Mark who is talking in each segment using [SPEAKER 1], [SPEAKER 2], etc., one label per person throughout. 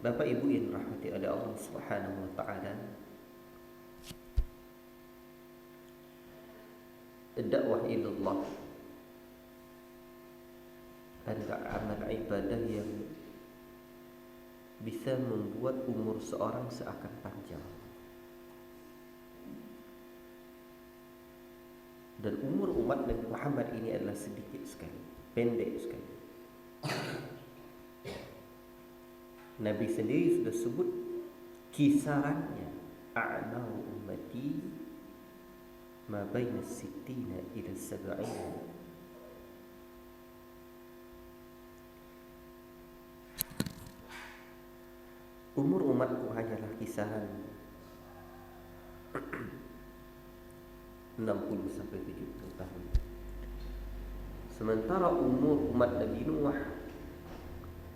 [SPEAKER 1] Bapak Ibu yang dirahmati oleh Allah Subhanahu wa taala, dakwah ilallah adalah amal ibadah yang bisa membuat umur seorang seakan panjang. Dan umur umat Nabi Muhammad ini adalah sedikit sekali, pendek sekali. Nabi sendiri sudah sebut kisarannya, a'mar ummati ma baina sittina ila sab'in. Umur umatku hanyalah kisaran 60 sampai 70 tahun. Sementara umur umat Nabi Nuh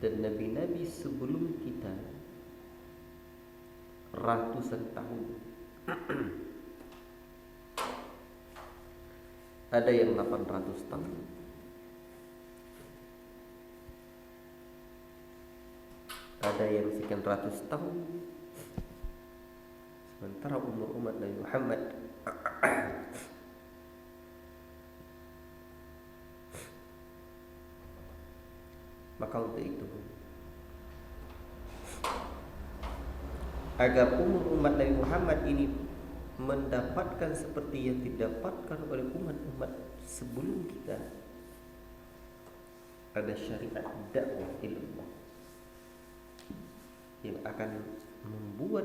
[SPEAKER 1] dan nabi-nabi sebelum kita ratusan tahun. Ada yang 800 tahun, ada yang sekian ratus tahun. Sementara umur umat Nabi Muhammad maka untuk itu, agar umur umat Nabi Muhammad ini mendapatkan seperti yang didapatkan oleh umat-umat sebelum kita, ada syariat dakwah ilallah yang akan membuat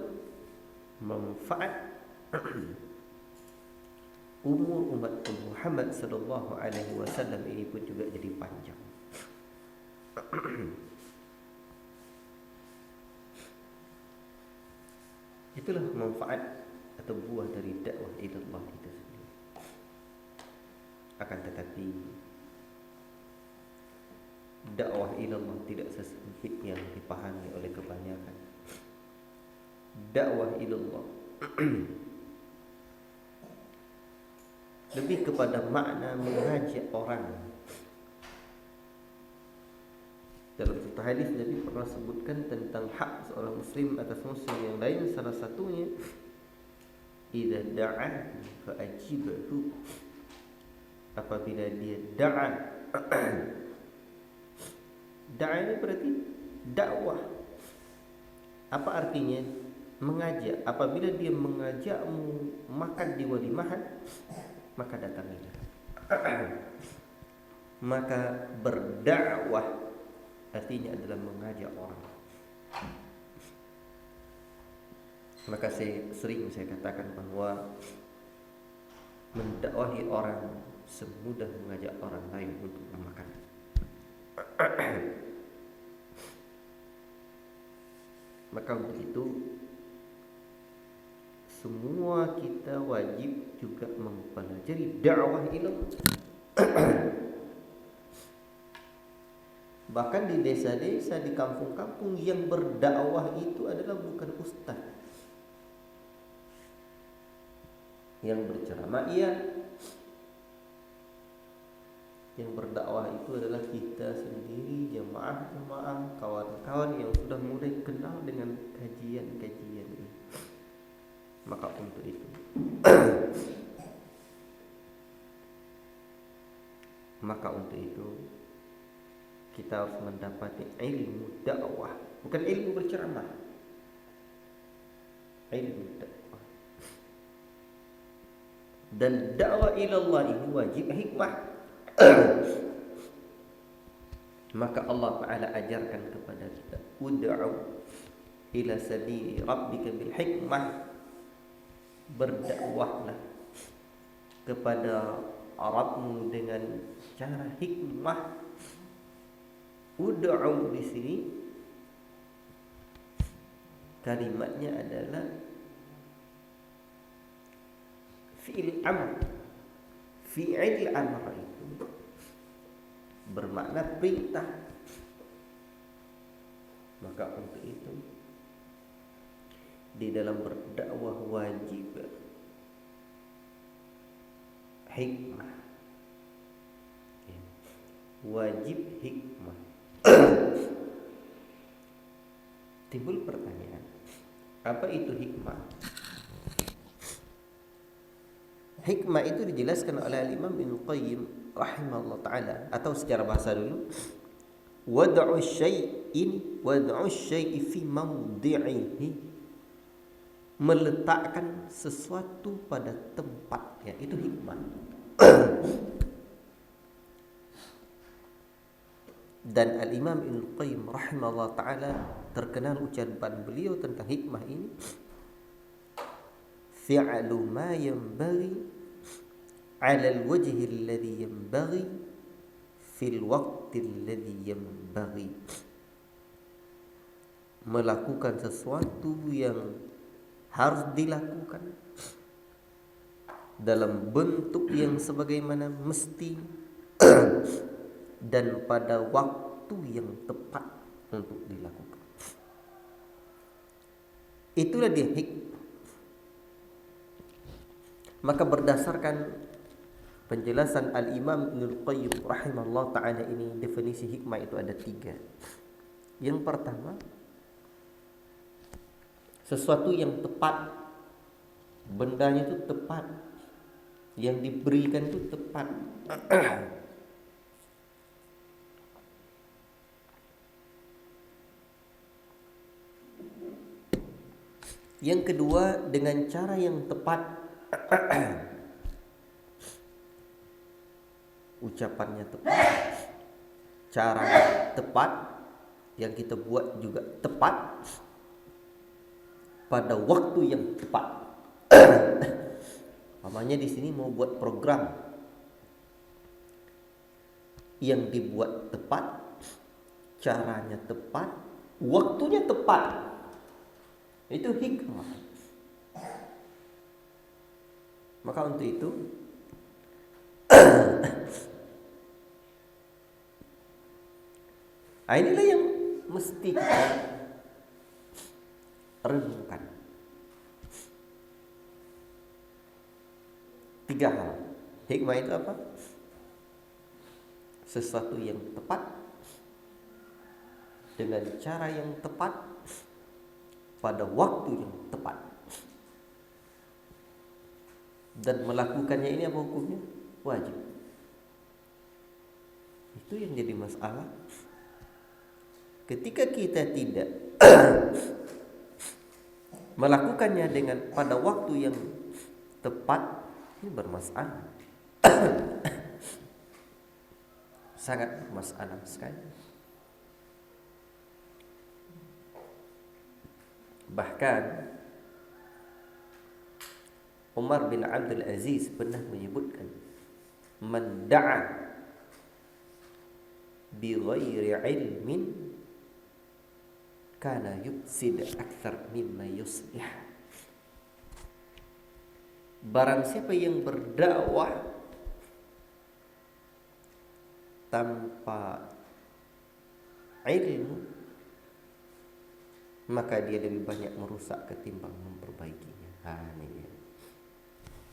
[SPEAKER 1] manfaat umur umat Muhammad sallallahu alaihi wasallam ini pun juga jadi panjang. Itulah manfaat atau buah dari dakwah ilallah itu sendiri. Akan tetapi dakwah ilallah tidak sesempit yang dipahami oleh kebanyakan. Dakwah ilallah lebih kepada makna mengajak orang. Dalam satu hadis Nabi pernah sebutkan tentang hak seorang muslim atas muslim yang lain, salah satunya idza da'a fa ajibhu. Apabila dia da'a da'a ini berarti dakwah. Apa artinya? Mengajak. Apabila dia mengajakmu makan di walimahan, maka datangilah. Maka berdakwah artinya adalah mengajak orang. Maka sering saya katakan bahwa mendakwahi orang semudah mengajak orang lain untuk makan. Maka untuk itu semua kita wajib juga mempelajari dakwah ilallah. Bahkan di desa-desa, di kampung-kampung yang berdakwah itu adalah bukan ustaz yang berceramah, iya. Yang berdakwah itu adalah kita sendiri, jemaah-jemaah, kawan-kawan yang sudah mulai kenal dengan kajian-kajian ini. Maka untuk itu kita harus mendapati ilmu dakwah, bukan ilmu berceramah. Ilmu dakwah. Dan dakwah ilallah ini wajib hikmah. Maka Allah Ta'ala ajarkan kepada kita, ud'u ila sabili rabbika bil hikmah. Berdakwahlah kepada Rabbmu dengan cara hikmah. Ud'u di sini kalimatnya adalah fi'il amr. Fi'il amr itu bermakna perintah. Maka untuk itu di dalam berdakwah wajib hikmah. Wajib hikmah. Timbul pertanyaan, apa itu hikmah? Hikmah itu dijelaskan oleh Imam Ibnu Qayyim rahimahullah taala, atau secara bahasa dulu, wad'u syai'i fi mawdi'ihi, meletakkan sesuatu pada tempatnya, itu hikmah. Dan Al-Imam Ibnu Qayyim rahimahullah taala terkenal ucapan beliau tentang hikmah ini, fi'lu ma yanbaghi 'ala al-wajhi alladhi yanbaghi fil waqti alladhi yanbaghi, melakukan sesuatu yang harus dilakukan dalam bentuk yang sebagaimana mesti dan pada waktu yang tepat untuk dilakukan. Itulah dia hikmah. Maka berdasarkan penjelasan Al-Imam Ibnu Qayyim rahimahullah ta'ala ini, definisi hikmah itu ada 3. Yang pertama, sesuatu yang tepat, bendanya itu tepat, yang diberikan itu tepat. Yang kedua, dengan cara yang tepat. Ucapannya tepat, cara tepat, yang kita buat juga tepat, pada waktu yang tepat. Namanya di sini mau buat program yang dibuat tepat, caranya tepat, waktunya tepat. Itu hikmah. Maka untuk itu inilah yang mesti kita renungkan. 3 hal. Hikmah itu apa? Sesuatu yang tepat, dengan cara yang tepat, pada waktu yang tepat. Dan melakukannya ini apa hukumnya? Wajib. Itu yang jadi masalah. Ketika kita tidak melakukannya dengan pada waktu yang tepat, ini bermasalah. Sangat bermasalah sekali. Bahkan Umar bin Abdul Aziz pernah menyebutkan, man da'a bi ghairi ilmin kana yufsid akthar mimma yuslih. Barang siapa yang berdakwah tanpa ilmu, maka dia lebih banyak merusak ketimbang memperbaikinya. Ini dia.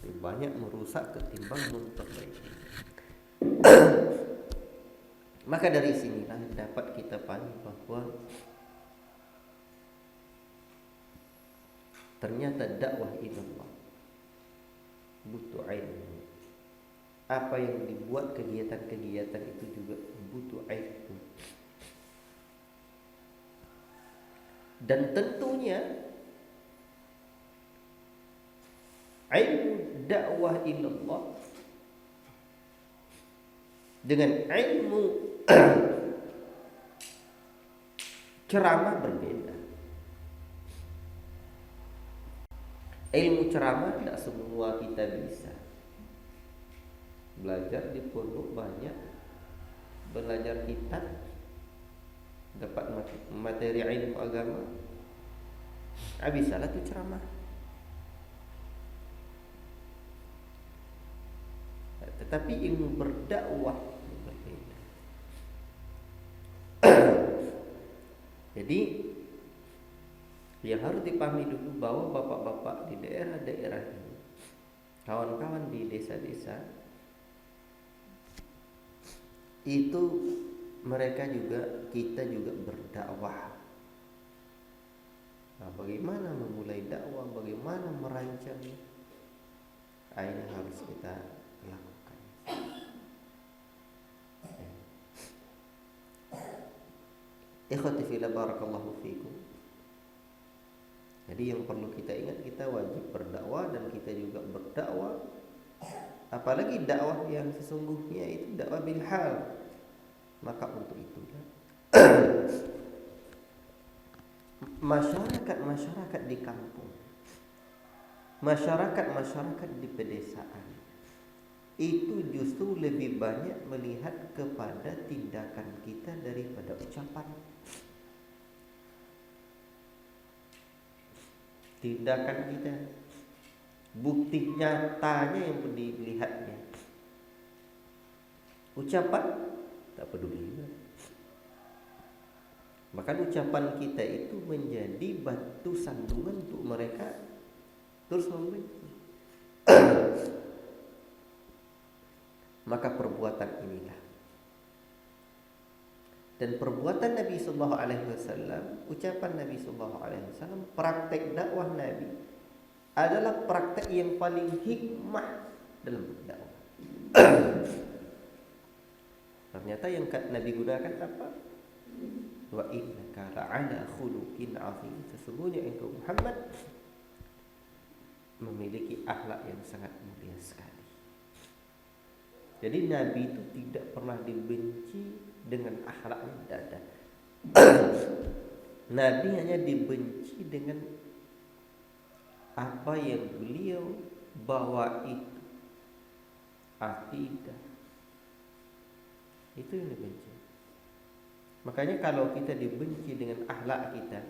[SPEAKER 1] Lebih banyak merusak ketimbang memperbaiki. Maka dari sinilah dapat kita pahami bahwa ternyata dakwah ilallah butuh ilmu. Apa yang dibuat kegiatan-kegiatan itu juga butuh ilmu. Dan tentunya ilmu dakwah ilallah dengan ilmu ceramah berbeda. Ilmu ceramah tidak semua kita bisa. Belajar di pondok banyak, belajar kitab, dapat materi ilmu agama, bisalah tuh ceramah. Tetapi ilmu berdakwah berbeda. Jadi yang harus dipahami dulu bahwa bapak-bapak di daerah-daerah ini, kawan-kawan di desa-desa itu, mereka juga, kita juga berdakwah bagaimana memulai dakwah, bagaimana merancangnya. Ini harus kita lakukan. Ikhwati fillah, barakallahu fikum. Jadi yang perlu kita ingat, kita wajib berdakwah dan kita juga berdakwah. Apalagi dakwah yang sesungguhnya itu dakwah bil hal. Maka untuk itu masyarakat di kampung, masyarakat di pedesaan itu justru lebih banyak melihat kepada tindakan kita daripada ucapan. Tindakan kita, bukti nyatanya yang dilihatnya. Ucapan tak peduli. Bahkan ucapan kita itu menjadi batu sandungan untuk mereka terus membenci. Maka perbuatan inilah, dan perbuatan Nabi sallallahu alaihi wasallam, ucapan Nabi sallallahu alaihi wasallam, praktek dakwah Nabi adalah praktek yang paling hikmah dalam berdakwah. Ternyata yang Nabi gunakan apa? Wa innaka la'ala khuluqin 'azim. Sesungguhnya engkau Muhammad memiliki akhlak yang sangat mulia sekali. Jadi Nabi itu tidak pernah dibenci dengan akhlaknya, tidak ada. Nabi hanya dibenci dengan apa yang beliau bawa itu, akidah. Itu yang dibenci. Makanya kalau kita dibenci dengan akhlak kita,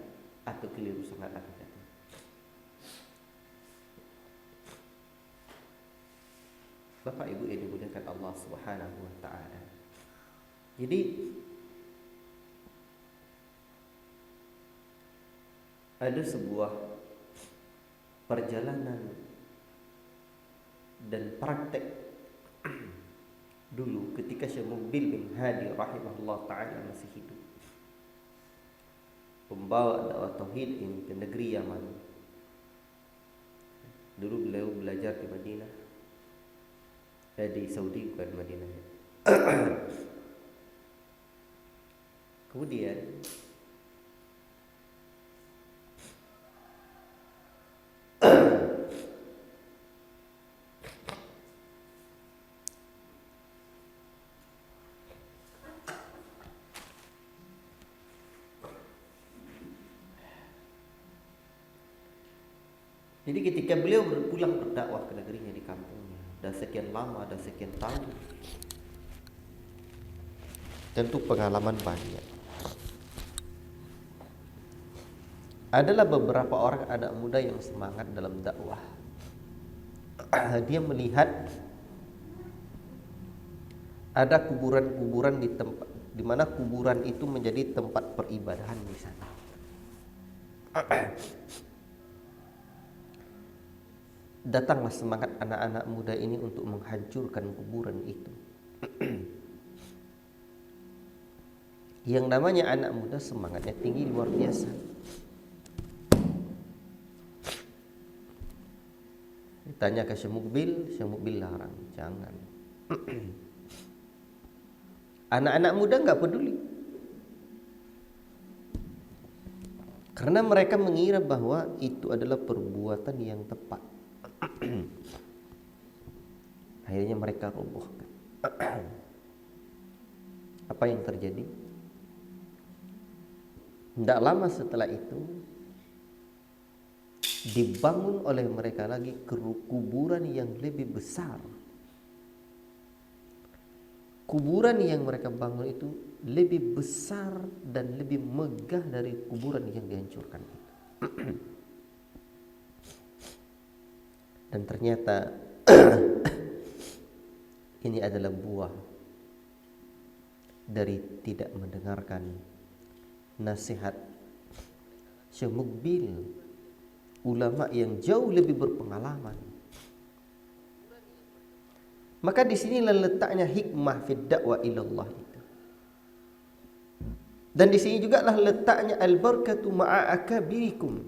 [SPEAKER 1] atau keliru sangat akidah. Bapak Ibu yang dimuliakan Allah Subhanahu wa taala. Jadi ada sebuah perjalanan dan praktek dulu ketika Syekh Muqbil bin Hadi rahimahullah taala masih hidup, pembawa dakwah tauhid ini ke negeri Yaman. Dulu beliau belajar di Madinah, di Saudi, bukan Madinah. Kemudian jadi ketika beliau berpulang berdakwah ke negerinya di kampungnya, dah sekian lama, dah sekian tahun, tentu pengalaman banyak. Adalah beberapa orang anak muda yang semangat dalam dakwah. Dia melihat ada kuburan-kuburan di tempat di mana kuburan itu menjadi tempat peribadahan di sana. Datanglah semangat anak-anak muda ini untuk menghancurkan kuburan itu. Yang namanya anak muda semangatnya tinggi luar biasa. Ditanya ke Syekh Muqbil larang, jangan. Anak-anak muda nggak peduli, karena mereka mengira bahwa itu adalah perbuatan yang tepat. Akhirnya mereka robohkan. Apa yang terjadi? Tidak lama setelah itu dibangun oleh mereka lagi kuburan yang lebih besar. Kuburan yang mereka bangun itu lebih besar dan lebih megah dari kuburan yang dihancurkan itu. Dan ternyata ini adalah buah dari tidak mendengarkan nasihat Syekh Muqbil, ulama yang jauh lebih berpengalaman. Maka di sinilah letaknya hikmah fi dakwah ilallah itu. Dan di sini juga lah letaknya al-barakatu ma'a akabirikum.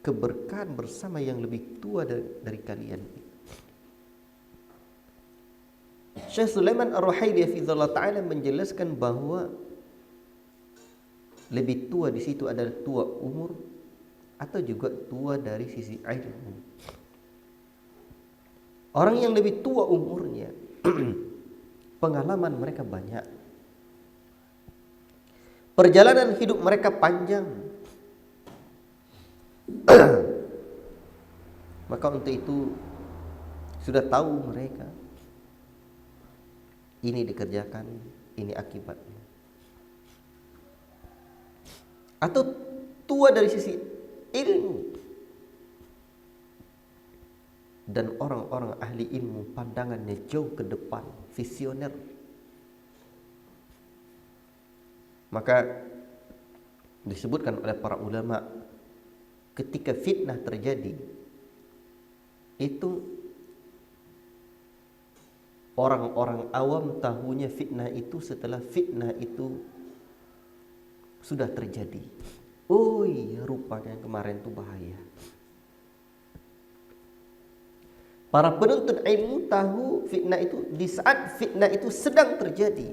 [SPEAKER 1] keberkahan bersama yang lebih tua dari kalian. Syekh Sulaiman Ar-Ruhaili hafizallahu taala menjelaskan bahwa lebih tua di situ adalah tua umur atau juga tua dari sisi ilmu. Orang yang lebih tua umurnya, pengalaman mereka banyak, perjalanan hidup mereka panjang. Maka untuk itu sudah tahu mereka ini dikerjakan, ini akibatnya. Atau tua dari sisi ilmu, dan orang-orang ahli ilmu pandangannya jauh ke depan, visioner. Maka disebutkan oleh para ulama, ketika fitnah terjadi, itu orang-orang awam tahunya fitnah itu setelah fitnah itu sudah terjadi. Oh iya, rupanya kemarin itu bahaya. Para penuntut ilmu tahu fitnah itu di saat fitnah itu sedang terjadi.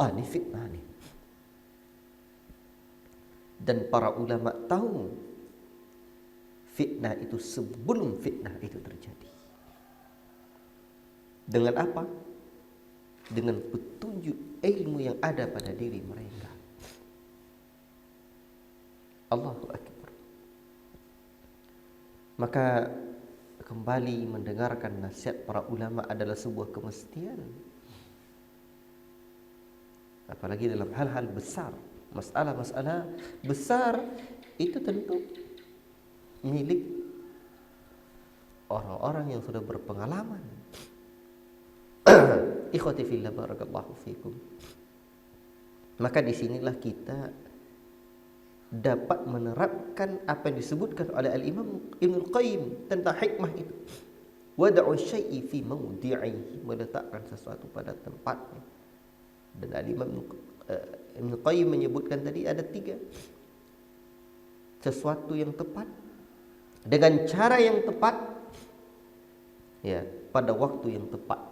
[SPEAKER 1] Ini fitnah nih. Dan para ulama tahu fitnah itu sebelum fitnah itu terjadi. Dengan apa? Dengan petunjuk ilmu yang ada pada diri mereka. Allahu Akbar. Maka kembali mendengarkan nasihat para ulama adalah sebuah kemestian. Apalagi dalam hal-hal besar, masalah-masalah besar itu tentu milik orang-orang yang sudah berpengalaman. Ikhwati fillah, barakallahu fikum. Maka disinilah kita dapat menerapkan apa yang disebutkan oleh Al-Imam Ibnul Qayyim tentang hikmah itu. Wada'u syai'i fi mawdi'ihi, meletakkan sesuatu pada tempatnya. Dan Al-Imam Ibnul Qayyim menyebutkan tadi ada 3. Sesuatu yang tepat, dengan cara yang tepat, ya, pada waktu yang tepat.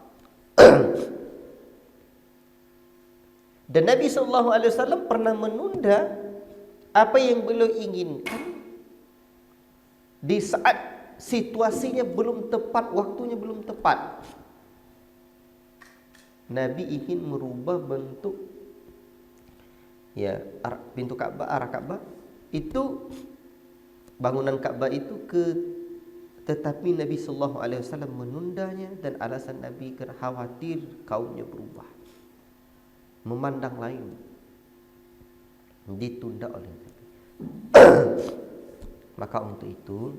[SPEAKER 1] Dan Nabi SAW pernah menunda apa yang beliau inginkan di saat situasinya belum tepat, waktunya belum tepat. Nabi ingin merubah bentuk, ya, pintu Ka'bah, arah Ka'bah itu, bangunan Ka'bah itu tetapi Nabi SAW menundanya, dan alasan Nabi khawatir kaumnya berubah, memandang lain, ditunda oleh Nabi. Maka untuk itu,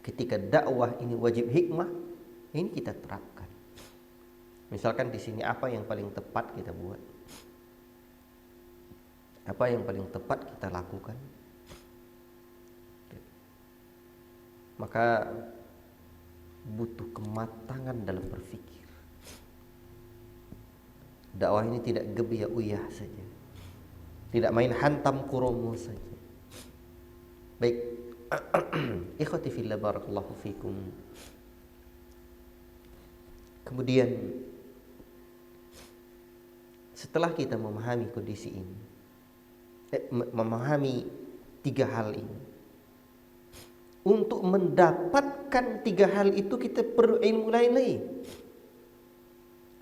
[SPEAKER 1] ketika dakwah ini wajib hikmah, ini kita terapkan. Misalkan di sini apa yang paling tepat kita buat, apa yang paling tepat kita lakukan. Maka butuh kematangan dalam berpikir. Dakwah ini tidak gebiah uyah saja, tidak main hantam kuromo saja. Baik, ikhwati fillah, barakallahu fikum. Kemudian setelah kita memahami kondisi ini, memahami 3 hal ini, untuk mendapatkan 3 hal itu kita perlu ilmu lain lagi.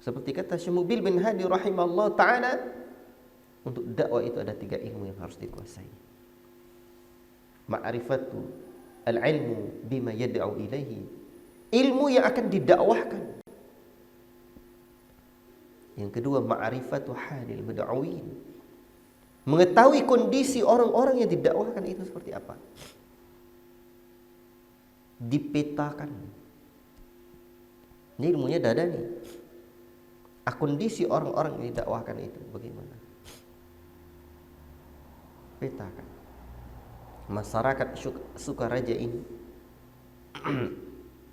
[SPEAKER 1] Seperti kata Syekh Mubil bin Hadi rahimahullah ta'ala, untuk dakwah itu ada 3 ilmu yang harus dikuasai. Ma'rifatu al-ilmu bima yad'u ilaihi, ilmu yang akan didakwahkan. Yang kedua, ma'rifatu halil mud'awin, mengetahui kondisi orang-orang yang didakwahkan itu seperti apa, dipetakan. Ini ilmunya dada nih. Kondisi orang-orang yang didakwahkan itu bagaimana? Petakan. Masyarakat Sukaraja ini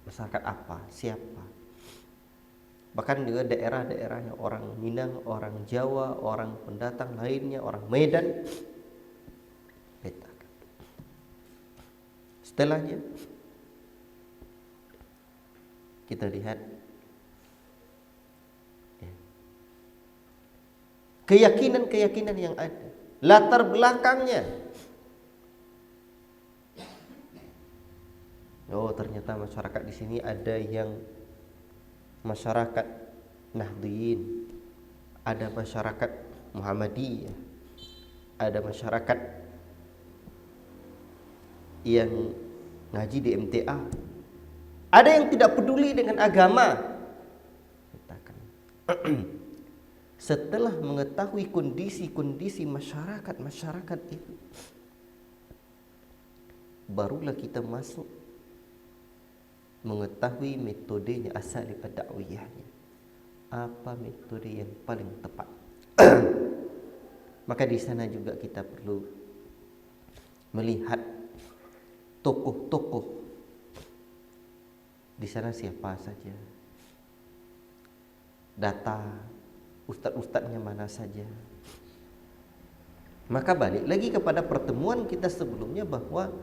[SPEAKER 1] masyarakat apa? Siapa? Bahkan juga daerah-daerahnya, orang Minang, orang Jawa, orang pendatang lainnya, orang Medan. Petakan. Setelahnya kita lihat keyakinan-keyakinan yang ada, latar belakangnya. Oh, ternyata masyarakat di sini ada yang masyarakat Nahdliyin, ada masyarakat Muhammadiyah, ada masyarakat yang ngaji di MTA, ada yang tidak peduli dengan agama. Setelah mengetahui kondisi-kondisi masyarakat itu, barulah kita masuk mengetahui metodenya, asalib ad-da'wiyahnya. Apa metode yang paling tepat? Maka di sana juga kita perlu melihat tokoh-tokoh di sana siapa saja, data ustadz-ustadznya mana saja. Maka balik lagi kepada pertemuan kita sebelumnya, bahwa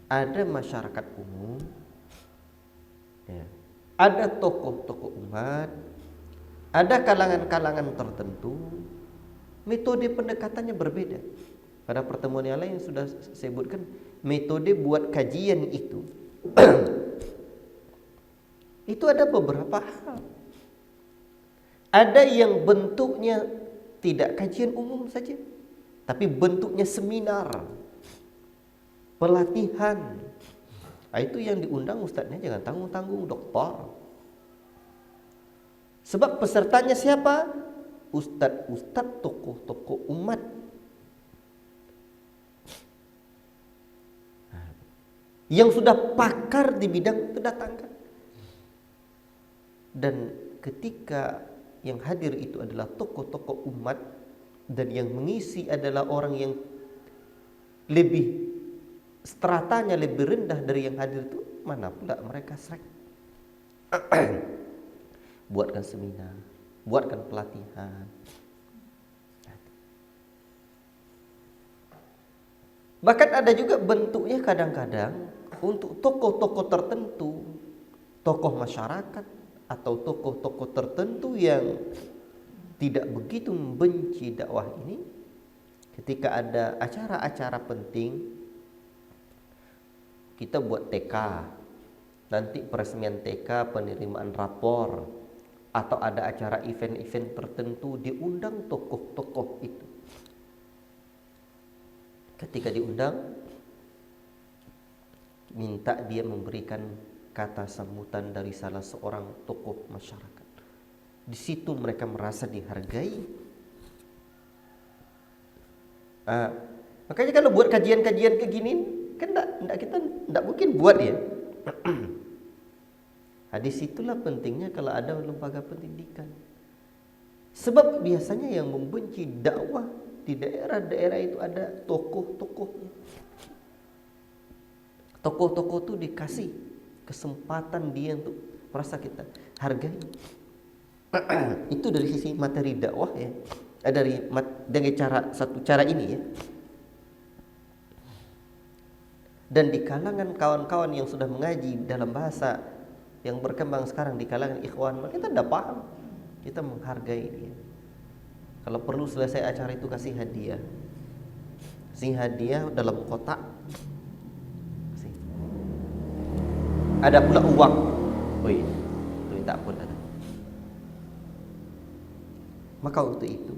[SPEAKER 1] ada masyarakat umum, ya, ada tokoh-tokoh umat, ada kalangan-kalangan tertentu, metode pendekatannya berbeda. Pada pertemuan yang lain sudah saya sebutkan metode buat kajian itu. Itu ada beberapa hal. Ada yang bentuknya tidak kajian umum saja, tapi bentuknya seminar, pelatihan. Itu yang diundang ustadznya jangan tanggung-tanggung, doktor. Sebab pesertanya siapa? Ustadz-ustadz, tokoh-tokoh umat. Yang sudah pakar di bidang itu datangkan. Dan ketika yang hadir itu adalah tokoh-tokoh umat, dan yang mengisi adalah orang yang lebih stratanya lebih rendah dari yang hadir itu, mana pula mereka srek buatkan seminar, buatkan pelatihan. Bahkan ada juga bentuknya kadang-kadang untuk tokoh-tokoh tertentu, tokoh masyarakat atau tokoh-tokoh tertentu yang tidak begitu membenci dakwah ini, ketika ada acara-acara penting, kita buat TK, nanti peresmian TK, penerimaan rapor, atau ada acara event-event tertentu, diundang tokoh-tokoh itu. Ketika diundang, minta dia memberikan kata sambutan dari salah seorang tokoh masyarakat. Di situ mereka merasa dihargai. Makanya kalau buat kajian-kajian kayak gini, kan kita tidak mungkin buat ya. Di situlah pentingnya kalau ada lembaga pendidikan. Sebab biasanya yang membenci dakwah di daerah-daerah itu ada tokoh-tokohnya. Tokoh-tokoh itu dikasih kesempatan dia untuk merasa kita hargai. Itu dari sisi materi dakwah ya. Dari satu cara ini ya. Dan di kalangan kawan-kawan yang sudah mengaji dalam bahasa yang berkembang sekarang di kalangan ikhwan, kita tidak paham, kita menghargai dia. Kalau perlu selesai acara itu kasih hadiah. Kasih hadiah dalam kotak. Ada pula uang. Wih, itu minta pun ada. Maka untuk itu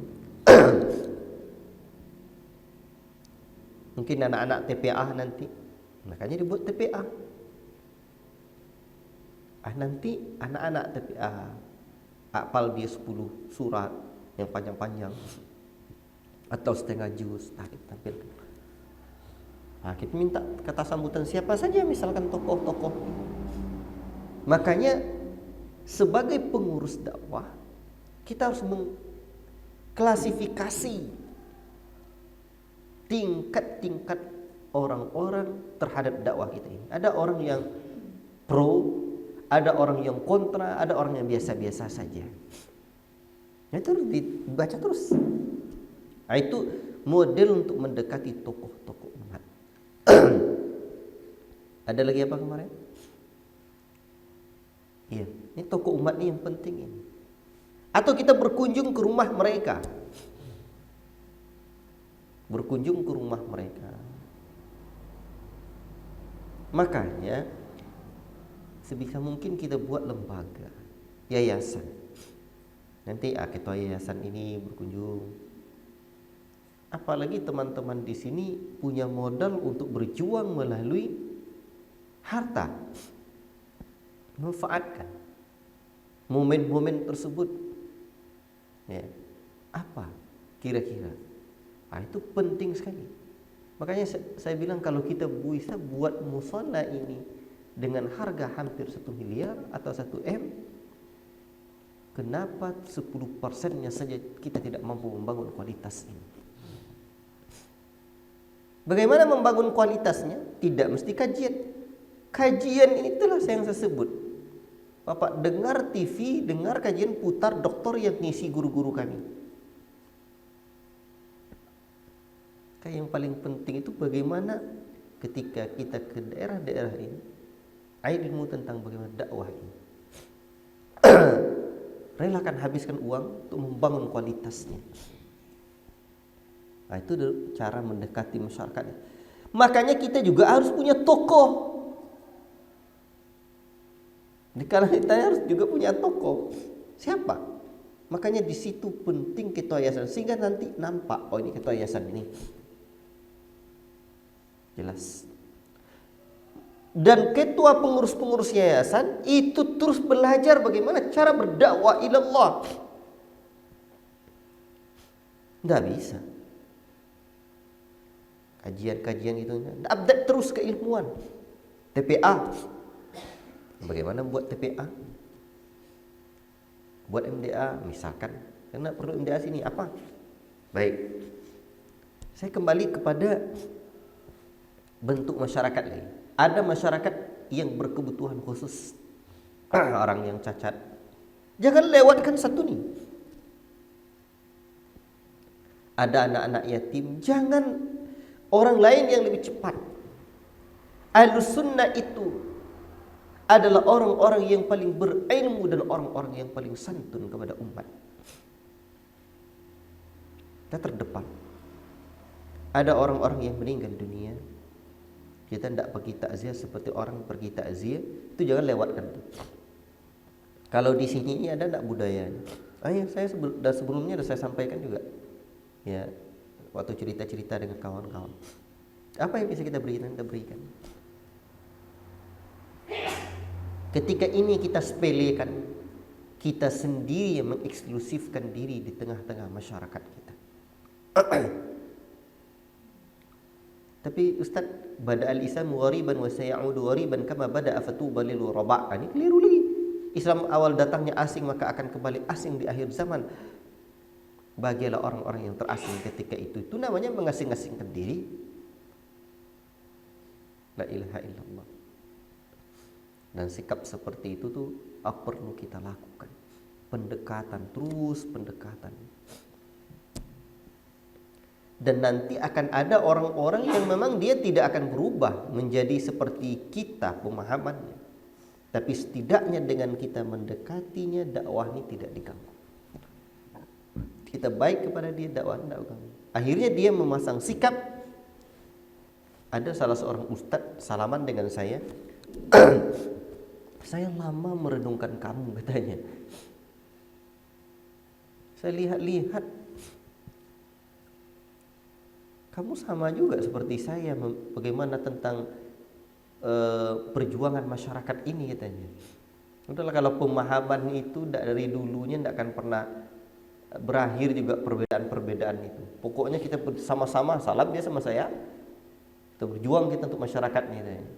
[SPEAKER 1] mungkin anak-anak TPA nanti, makanya dibuat TPA. Nanti anak-anak TPA hafal dia 10 surat yang panjang-panjang atau setengah juz, tampilkan. Kita minta kata sambutan siapa saja, misalkan tokoh-tokoh. Makanya sebagai pengurus dakwah kita harus mengklasifikasi tingkat-tingkat orang-orang terhadap dakwah kita ini. Ada orang yang pro, ada orang yang kontra, ada orang yang biasa-biasa saja. Itu harus dibaca terus. Itu model untuk mendekati tokoh-tokoh umat. Ada lagi apa kemarin? Iya, ini tokoh umat ini yang penting ini. Atau kita berkunjung ke rumah mereka. Berkunjung ke rumah mereka. Makanya sebisa mungkin kita buat lembaga, yayasan. Nanti ketua yayasan ini berkunjung. Apalagi teman-teman di sini punya modal untuk berjuang melalui harta. Manfaatkan momen-momen tersebut. Ya. Apa kira-kira? Itu penting sekali. Makanya saya bilang kalau kita bisa buat musala ini dengan harga hampir 1 miliar atau 1 M, kenapa 10%-nya saja kita tidak mampu membangun kualitas ini? Bagaimana membangun kualitasnya? Tidak mesti kajian. Kajian ini itulah yang saya sebut. Bapak dengar TV, dengar kajian putar doktor yang ngisi guru-guru kami. Yang paling penting itu bagaimana ketika kita ke daerah-daerah ini, ilmu tentang bagaimana dakwah ini. Relakan habiskan uang untuk membangun kualitasnya. Itu cara mendekati masyarakat. Makanya kita juga harus punya tokoh. Di kalangan kita harus juga punya tokoh. Siapa? Makanya di situ penting ketua yayasan sehingga nanti nampak, oh ini ketua yayasan ini. Jelas. Dan ketua pengurus-pengurus yayasan itu terus belajar bagaimana cara berdakwah ilallah. Nggak bisa. Kajian-kajian itu update terus keilmuan. TPA. Bagaimana buat TPA? Buat MDA misalkan. Karena perlu MDA sini apa? Baik. Saya kembali kepada bentuk masyarakat lagi. Ada masyarakat yang berkebutuhan khusus. Orang yang cacat. Jangan lewatkan satu nih. Ada anak-anak yatim. Jangan orang lain yang lebih cepat. Ahlus sunnah itu adalah orang-orang yang paling berilmu dan orang-orang yang paling santun kepada umat. Kita terdepan. Ada orang-orang yang meninggal dunia, kita tidak pergi takziah seperti orang pergi takziah, itu jangan lewatkan. Kalau di sini ini ada tidak budayanya? Saya sebelumnya sudah saya sampaikan juga. Ya, waktu cerita-cerita dengan kawan-kawan. Apa yang bisa kita berikan? Kita berikan. Ketika ini kita sepelekan, kita sendiri yang mengeksklusifkan diri di tengah-tengah masyarakat kita. Tapi Ustaz, bada al-Islam ghariban wa sayaudu ghariban kama bada'a fatuba lil ghuraba. Ini keliru lagi. Islam awal datangnya asing maka akan kembali asing di akhir zaman. Bahagialah orang-orang yang terasing ketika itu. Itu namanya mengasing-asingkan diri. La ilaha illallah. Dan sikap seperti itu tuh perlu kita lakukan. Pendekatan, terus pendekatan. Dan nanti akan ada orang-orang yang memang dia tidak akan berubah menjadi seperti kita pemahamannya. Tapi setidaknya dengan kita mendekatinya, dakwah ini tidak diganggu. Kita baik kepada dia, dakwah tidak diganggu. Akhirnya dia memasang sikap. Ada salah seorang ustadz salaman dengan saya. Saya lama merenungkan kamu, katanya. Saya lihat-lihat, kamu sama juga seperti saya. Bagaimana tentang perjuangan masyarakat ini, katanya. Udahlah, kalau pemahaman itu dari dulunya tidak akan pernah berakhir juga perbedaan-perbedaan itu. Pokoknya kita sama-sama, salam dia sama saya, kita berjuang kita untuk masyarakat ini, katanya.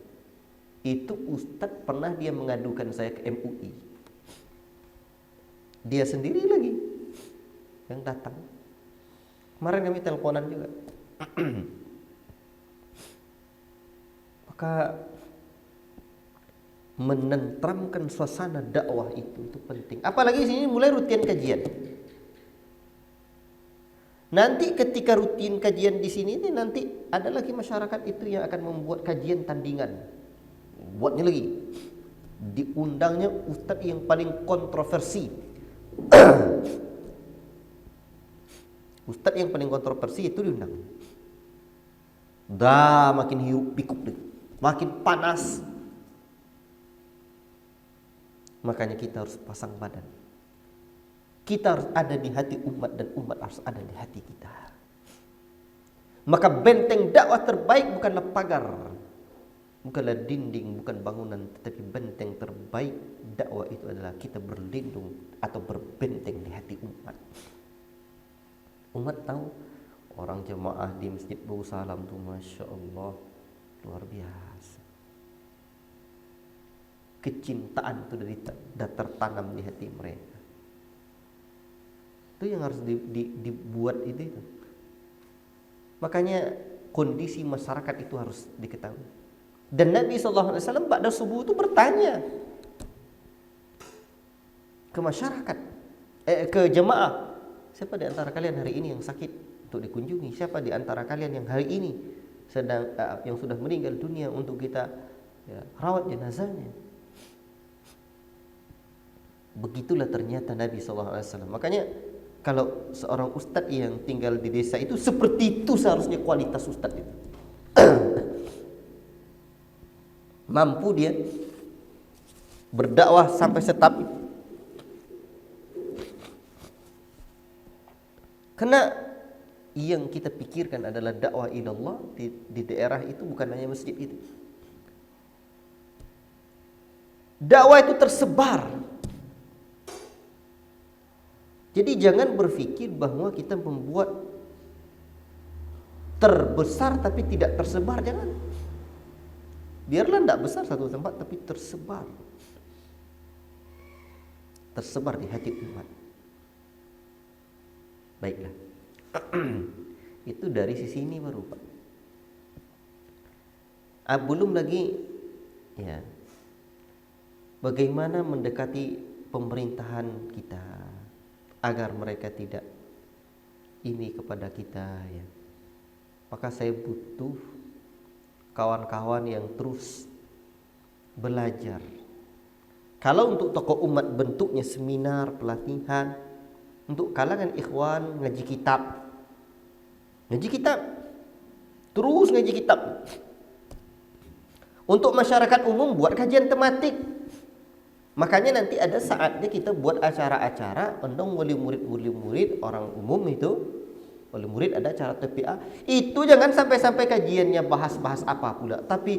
[SPEAKER 1] Itu Ustadz pernah dia mengadukan saya ke MUI. Dia sendiri lagi yang datang. Kemarin kami teleponan juga. Maka menentramkan suasana dakwah itu penting. Apalagi di sini mulai rutin kajian. Nanti ketika rutin kajian di sini nanti ada lagi masyarakat itu yang akan membuat kajian tandingan. buatnya lagi. Diundangnya ustaz yang paling kontroversi. Ustaz yang paling kontroversi itu diundang. Dah makin hirup pikuk deh, makin panas. Makanya kita harus pasang badan. Kita harus ada di hati umat dan umat harus ada di hati kita. Maka benteng dakwah terbaik bukanlah pagar, bukanlah dinding, bukan bangunan, tetapi benteng terbaik dakwah itu adalah kita berlindung atau berbenteng di hati umat. Umat tahu orang jemaah di Masjid Bau Salam tuh Masya Allah luar biasa. Kecintaan itu sudah tertanam di hati mereka. Itu yang harus dibuat itu. Makanya kondisi masyarakat itu harus diketahui. Dan Nabi SAW ba'da subuh itu bertanya ke masyarakat, ke jemaah, siapa di antara kalian hari ini yang sakit untuk dikunjungi? Siapa di antara kalian yang hari ini sedang yang sudah meninggal dunia untuk kita rawat jenazahnya? Begitulah ternyata Nabi SAW. Makanya kalau seorang ustadz yang tinggal di desa itu seperti itu seharusnya kualitas ustadz itu. Mampu dia berdakwah sampai setap itu. Karena yang kita pikirkan adalah dakwah ilallah di daerah itu bukan hanya masjid itu. Dakwah itu tersebar. Jadi jangan berpikir bahwa kita membuat terbesar tapi tidak tersebar, jangan. Biarlah tidak besar satu tempat tapi tersebar. Tersebar di hati umat. Baiklah. Itu dari sisi ini baru, Pak. Belum lagi ya. Bagaimana mendekati pemerintahan kita agar mereka tidak ini kepada kita ya. Maka saya butuh kawan-kawan yang terus belajar. Kalau untuk tokoh umat bentuknya seminar, pelatihan, untuk kalangan ikhwan ngaji kitab. Ngaji kitab. Terus ngaji kitab. Untuk masyarakat umum buat kajian tematik. Makanya nanti ada saatnya kita buat acara-acara undang wali murid orang umum itu. Wali murid ada acara TPA. Itu jangan sampai kajiannya bahas-bahas apa pula, tapi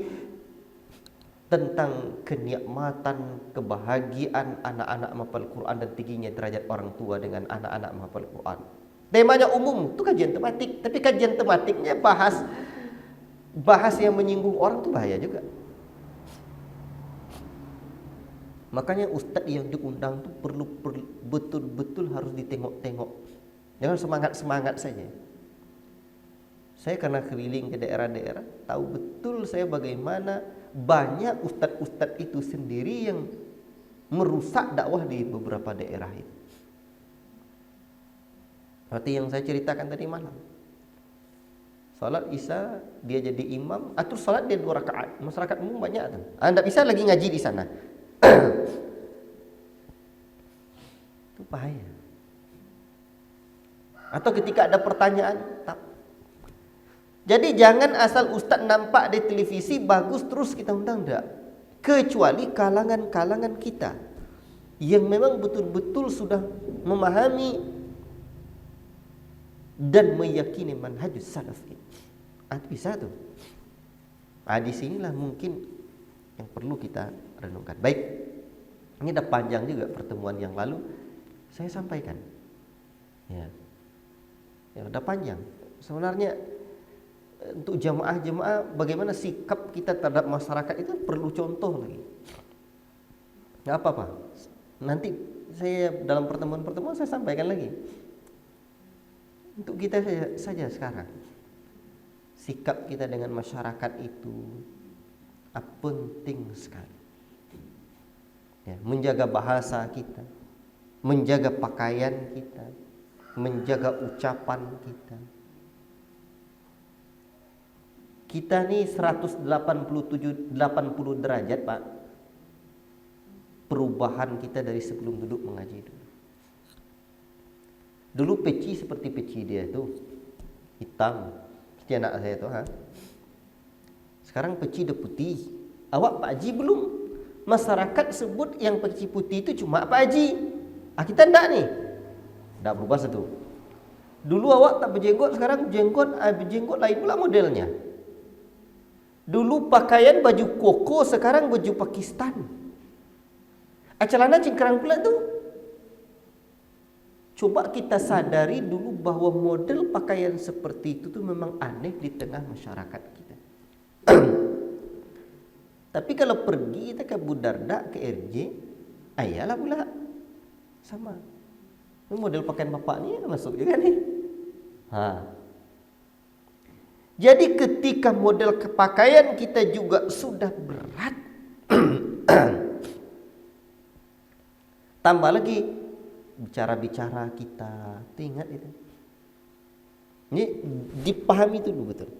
[SPEAKER 1] tentang kenikmatan, kebahagiaan anak-anak menghafal Quran dan tingginya derajat orang tua dengan anak-anak menghafal Quran. Temanya umum, itu kajian tematik, tapi kajian tematiknya bahas yang menyinggung orang itu bahaya juga. Makanya ustadz yang diundang itu perlu betul-betul harus ditengok-tengok. Jangan semangat-semangat saja. Saya karena keliling ke daerah-daerah, tahu betul saya bagaimana banyak ustadz-ustadz itu sendiri yang merusak dakwah di beberapa daerah itu. Seperti yang saya ceritakan tadi malam. Salat Isya dia jadi imam, atur salat dia 2 rakaat. Masyarakat umum banyak tuh. Anda bisa lagi ngaji di sana. Itu bahaya. Atau ketika ada pertanyaan, tak. Jadi jangan asal ustaz nampak di televisi bagus terus kita undang, enggak. Kecuali kalangan-kalangan kita yang memang betul-betul sudah memahami dan meyakini manhajus salaf ini. Bisa tuh. Di sinilah mungkin yang perlu kita renungkan. Baik. Ini udah panjang juga pertemuan yang lalu saya sampaikan. Ya. Ya udah panjang. Sebenarnya untuk jamaah-jamaah bagaimana sikap kita terhadap masyarakat itu perlu contoh lagi. Enggak apa-apa. Nanti saya dalam pertemuan-pertemuan saya sampaikan lagi. Untuk kita saja sekarang. Sikap kita dengan masyarakat itu penting sekali. Ya, menjaga bahasa kita, menjaga pakaian kita, menjaga ucapan kita. Kita nih 180 derajat, Pak. Perubahan kita dari sebelum duduk mengaji dulu. Dulu peci seperti peci dia tuh, hitam. Seperti anak saya tuh, Sekarang peci udah putih. Awak Pak Haji belum? Masyarakat sebut yang peci putih itu cuma Pak Haji. Kita enggak nih. Enggak berubah satu. Dulu awak tak berjenggot, sekarang berjenggot lain pula modelnya. Dulu pakaian baju koko, sekarang baju Pakistan. Celana cingkrang pula tuh. Coba kita sadari dulu bahwa model pakaian seperti itu tuh memang aneh di tengah masyarakat kita. Tapi kalau pergi kita ke Budarda, ke RJ, ayalah pula sama. Model pakaian bapak ni masuk juga nih. Jadi ketika model kepakaian kita juga sudah berat, tambah lagi bicara-bicara kita, ingat itu. Ini dipahami itu dulu betul.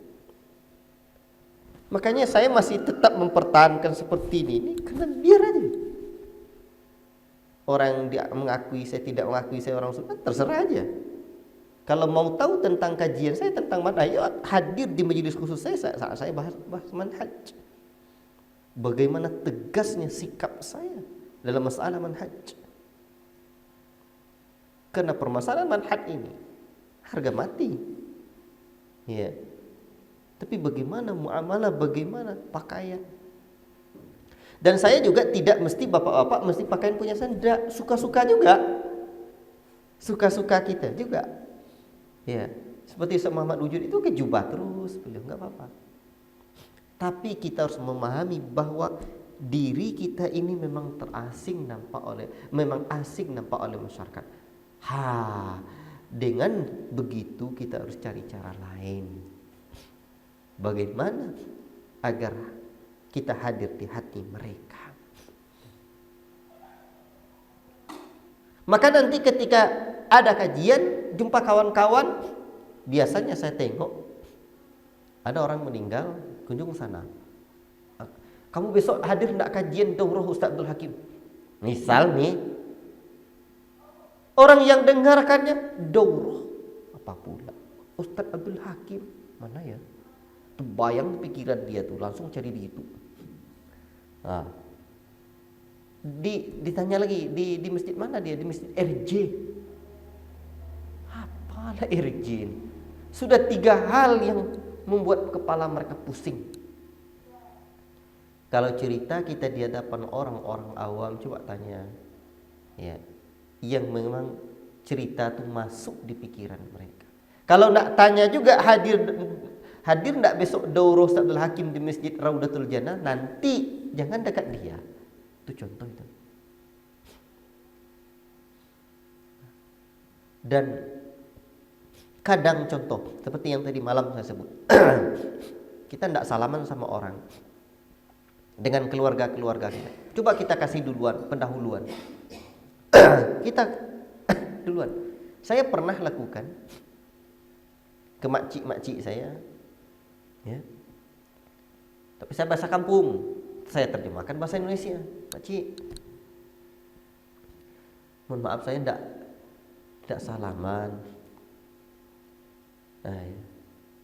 [SPEAKER 1] Makanya saya masih tetap mempertahankan seperti ini karena biar aja. Orang dia mengakui saya, tidak mengakui saya orang Sunnah, terserah aja. Kalau mau tahu tentang kajian saya tentang manhaj, hadir di majelis khusus saya bahas manhaj. Bagaimana tegasnya sikap saya dalam masalah manhaj. Karena permasalahan manhaj ini harga mati. Ya. Tapi bagaimana muamalah, bagaimana pakaian? Dan saya juga tidak mesti bapak-bapak mesti pakaian punya sandra, suka-suka juga. Suka-suka kita juga. Ya, seperti Ustaz Muhammad Wujud itu ke jubah terus, beliau enggak apa-apa. Tapi kita harus memahami bahwa diri kita ini memang asing nampak oleh masyarakat. Dengan begitu kita harus cari cara lain. Bagaimana agar kita hadir di hati mereka. Maka nanti ketika ada kajian, jumpa kawan-kawan, biasanya saya tengok ada orang meninggal, kunjung sana. Kamu besok hadir enggak kajian daurah Ustaz Abdul Hakim? Misal nih, orang yang dengarkannya daurah apa pula? Ustaz Abdul Hakim, mana ya? Terbayang pikiran dia tuh, langsung cari di itu. Ditanya lagi di masjid mana dia? Di masjid RJ. Apalah RJ ini? Sudah 3 hal yang membuat kepala mereka pusing. Kalau cerita kita di hadapan orang-orang awam, coba tanya, ya, yang memang cerita tuh masuk di pikiran mereka. Kalau nak tanya juga hadir enggak besok daurah Ustaz Abdul Hakim di Masjid Raudatul Jannah, nanti jangan dekat dia. Itu contoh itu. Dan kadang contoh seperti yang tadi malam saya sebut. Kita enggak salaman sama orang dengan keluarga-keluarga kita. Coba kita kasih duluan pendahuluan. Kita duluan. Saya pernah lakukan ke makcik-makcik saya. Ya. Tapi saya bahasa kampung, saya terjemahkan bahasa Indonesia. Pakcik, mohon maaf saya tidak salaman. Ya.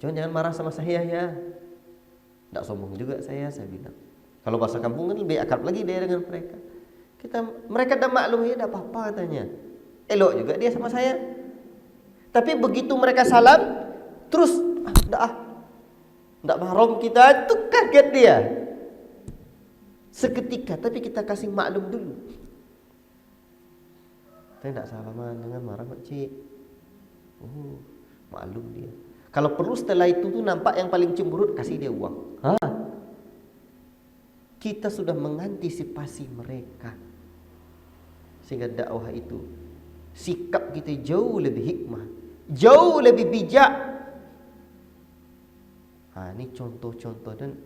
[SPEAKER 1] Jangan marah sama saya ya. Tidak sombong juga saya bilang. Kalau bahasa kampung kan lebih akrab lagi dia dengan mereka. Mereka dah maklum ya, tidak apa-apa katanya. Elok juga dia sama saya. Tapi begitu mereka salam, terus tidak mahram kita, itu kaget dia seketika. Tapi kita kasih maklum dulu. Saya tidak salaman, dengan marah makcik. Maklum dia. Kalau perlu setelah itu tuh nampak yang paling cemberut, kasih dia uang. Kita sudah mengantisipasi mereka, sehingga dakwah itu sikap kita jauh lebih hikmah, jauh lebih bijak. Ini contoh-contoh. Dan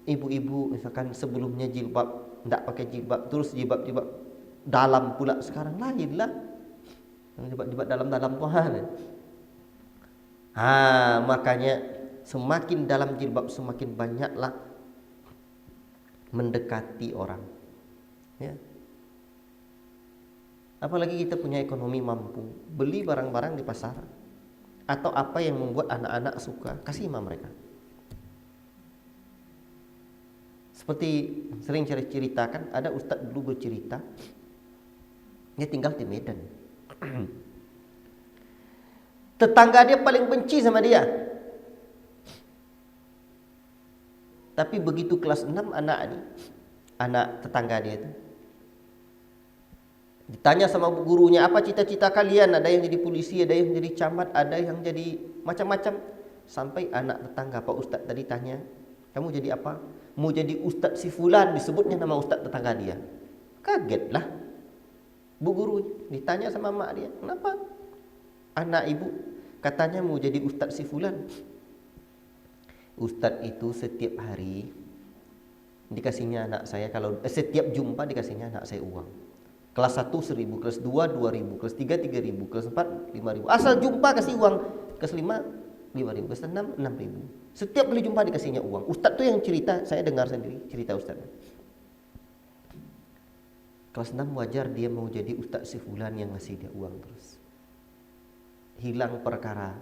[SPEAKER 1] ibu-ibu misalkan sebelumnya jilbab, tidak pakai jilbab, terus jilbab dalam pula, sekarang lain lah. Jilbab dalam-dalam Tuhan. Makanya Semakin dalam jilbab, semakin banyaklah mendekati orang. Ya. Apalagi kita punya ekonomi mampu, beli barang-barang di pasar, atau apa yang membuat anak-anak suka, kasih imam mereka. Seperti sering ceritakan, ada ustadz dulu bercerita, dia tinggal di Medan. Tetangga dia paling benci sama dia. Tapi begitu kelas 6 anak tetangga dia itu ditanya sama gurunya, apa cita-cita kalian? Ada yang jadi polisi, ada yang jadi camat, ada yang jadi macam-macam. Sampai anak tetangga Pak Ustadz tadi tanya, kamu jadi apa? Mau jadi Ustadz si fulan, disebutnya nama Ustadz tetangga dia. Kagetlah bu guru, ditanya sama mak dia, kenapa anak ibu katanya mau jadi Ustadz si fulan? Ustadz itu setiap hari dikasihnya anak saya, kalau setiap jumpa dikasihnya anak saya uang. Kelas 1 1.000, kelas 2 2.000, kelas 3 3.000, kelas 4 5.000. Asal jumpa kasih uang. Kelas 5 5.000, kelas 6 6.000. Setiap kali jumpa dikasihnya uang. Ustadz tuh yang cerita, saya dengar sendiri cerita Ustadz. Kelas 6 wajar dia mau jadi Ustadz si fulan yang ngasih dia uang terus. Hilang perkara.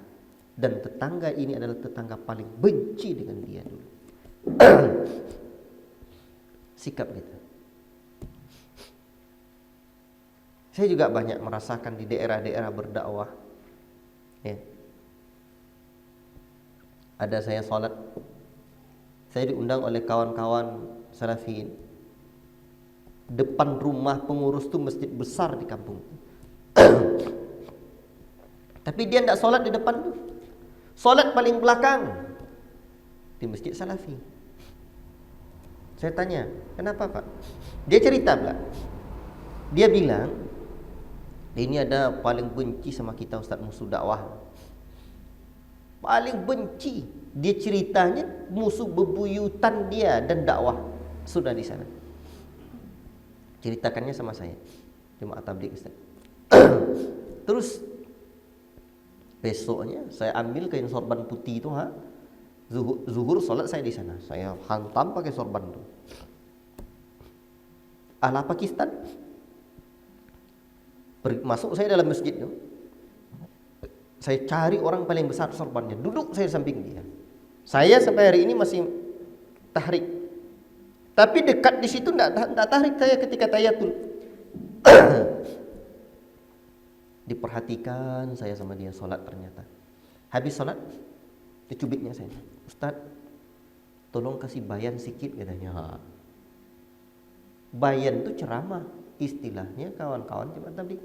[SPEAKER 1] Dan tetangga ini adalah tetangga paling benci dengan dia dulu. Sikap kita. Saya juga banyak merasakan di daerah-daerah berdakwah. Ya. Ada saya sholat, saya diundang oleh kawan-kawan salafiyin. Depan rumah pengurus itu masjid besar di kampung. Tapi dia tidak sholat di depan tuh. Sholat paling belakang di masjid salafi. Saya tanya, kenapa Pak? Dia cerita pula. Dia bilang, ini ada paling benci sama kita Ustaz musuh dakwah. Paling benci. Dia ceritanya musuh bebuyutan dia dan dakwah sudah di sana. Ceritakannya sama saya, jemaah tabligh Ustaz. Terus besoknya saya ambil kain sorban putih itu, zuhur sholat saya di sana. Saya hantam pakai sorban itu. Ala Pakistan. Masuk saya dalam masjid itu. Saya cari orang paling besar sorbannya. Duduk saya samping dia. Saya sampai hari ini masih tahrik. Tapi dekat di situ enggak tahrik saya ketika tayatul. Diperhatikan saya sama dia sholat ternyata. Habis sholat, dicubitnya saya. Ustaz, tolong kasih bayan sikit katanya. Bayan itu ceramah. Istilahnya kawan-kawan jemaah tabligh.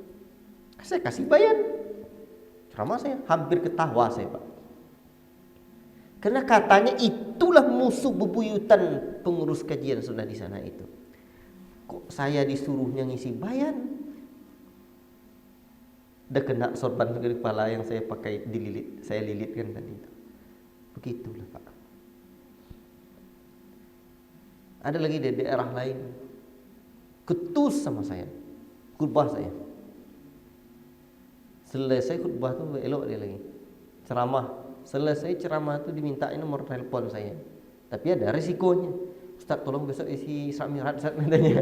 [SPEAKER 1] Saya kasih bayan. Ceramah saya. Hampir ketawa saya Pak. Karena katanya itulah musuh bebuyutan pengurus kajian sunnah di sana itu. Kok saya disuruhnya ngisi bayan? Udah kena sorban ke kepala yang saya pakai dililit, saya lilitkan tadi itu. Begitulah Pak. Ada lagi di daerah lain ketus sama saya, khutbah saya. Selesai khutbah tuh elok dia lagi ceramah. Selesai ceramah tuh dimintain nomor telepon saya. Tapi ada risikonya. Ustaz tolong besok isi Isra Mi'raj Ustaz katanya.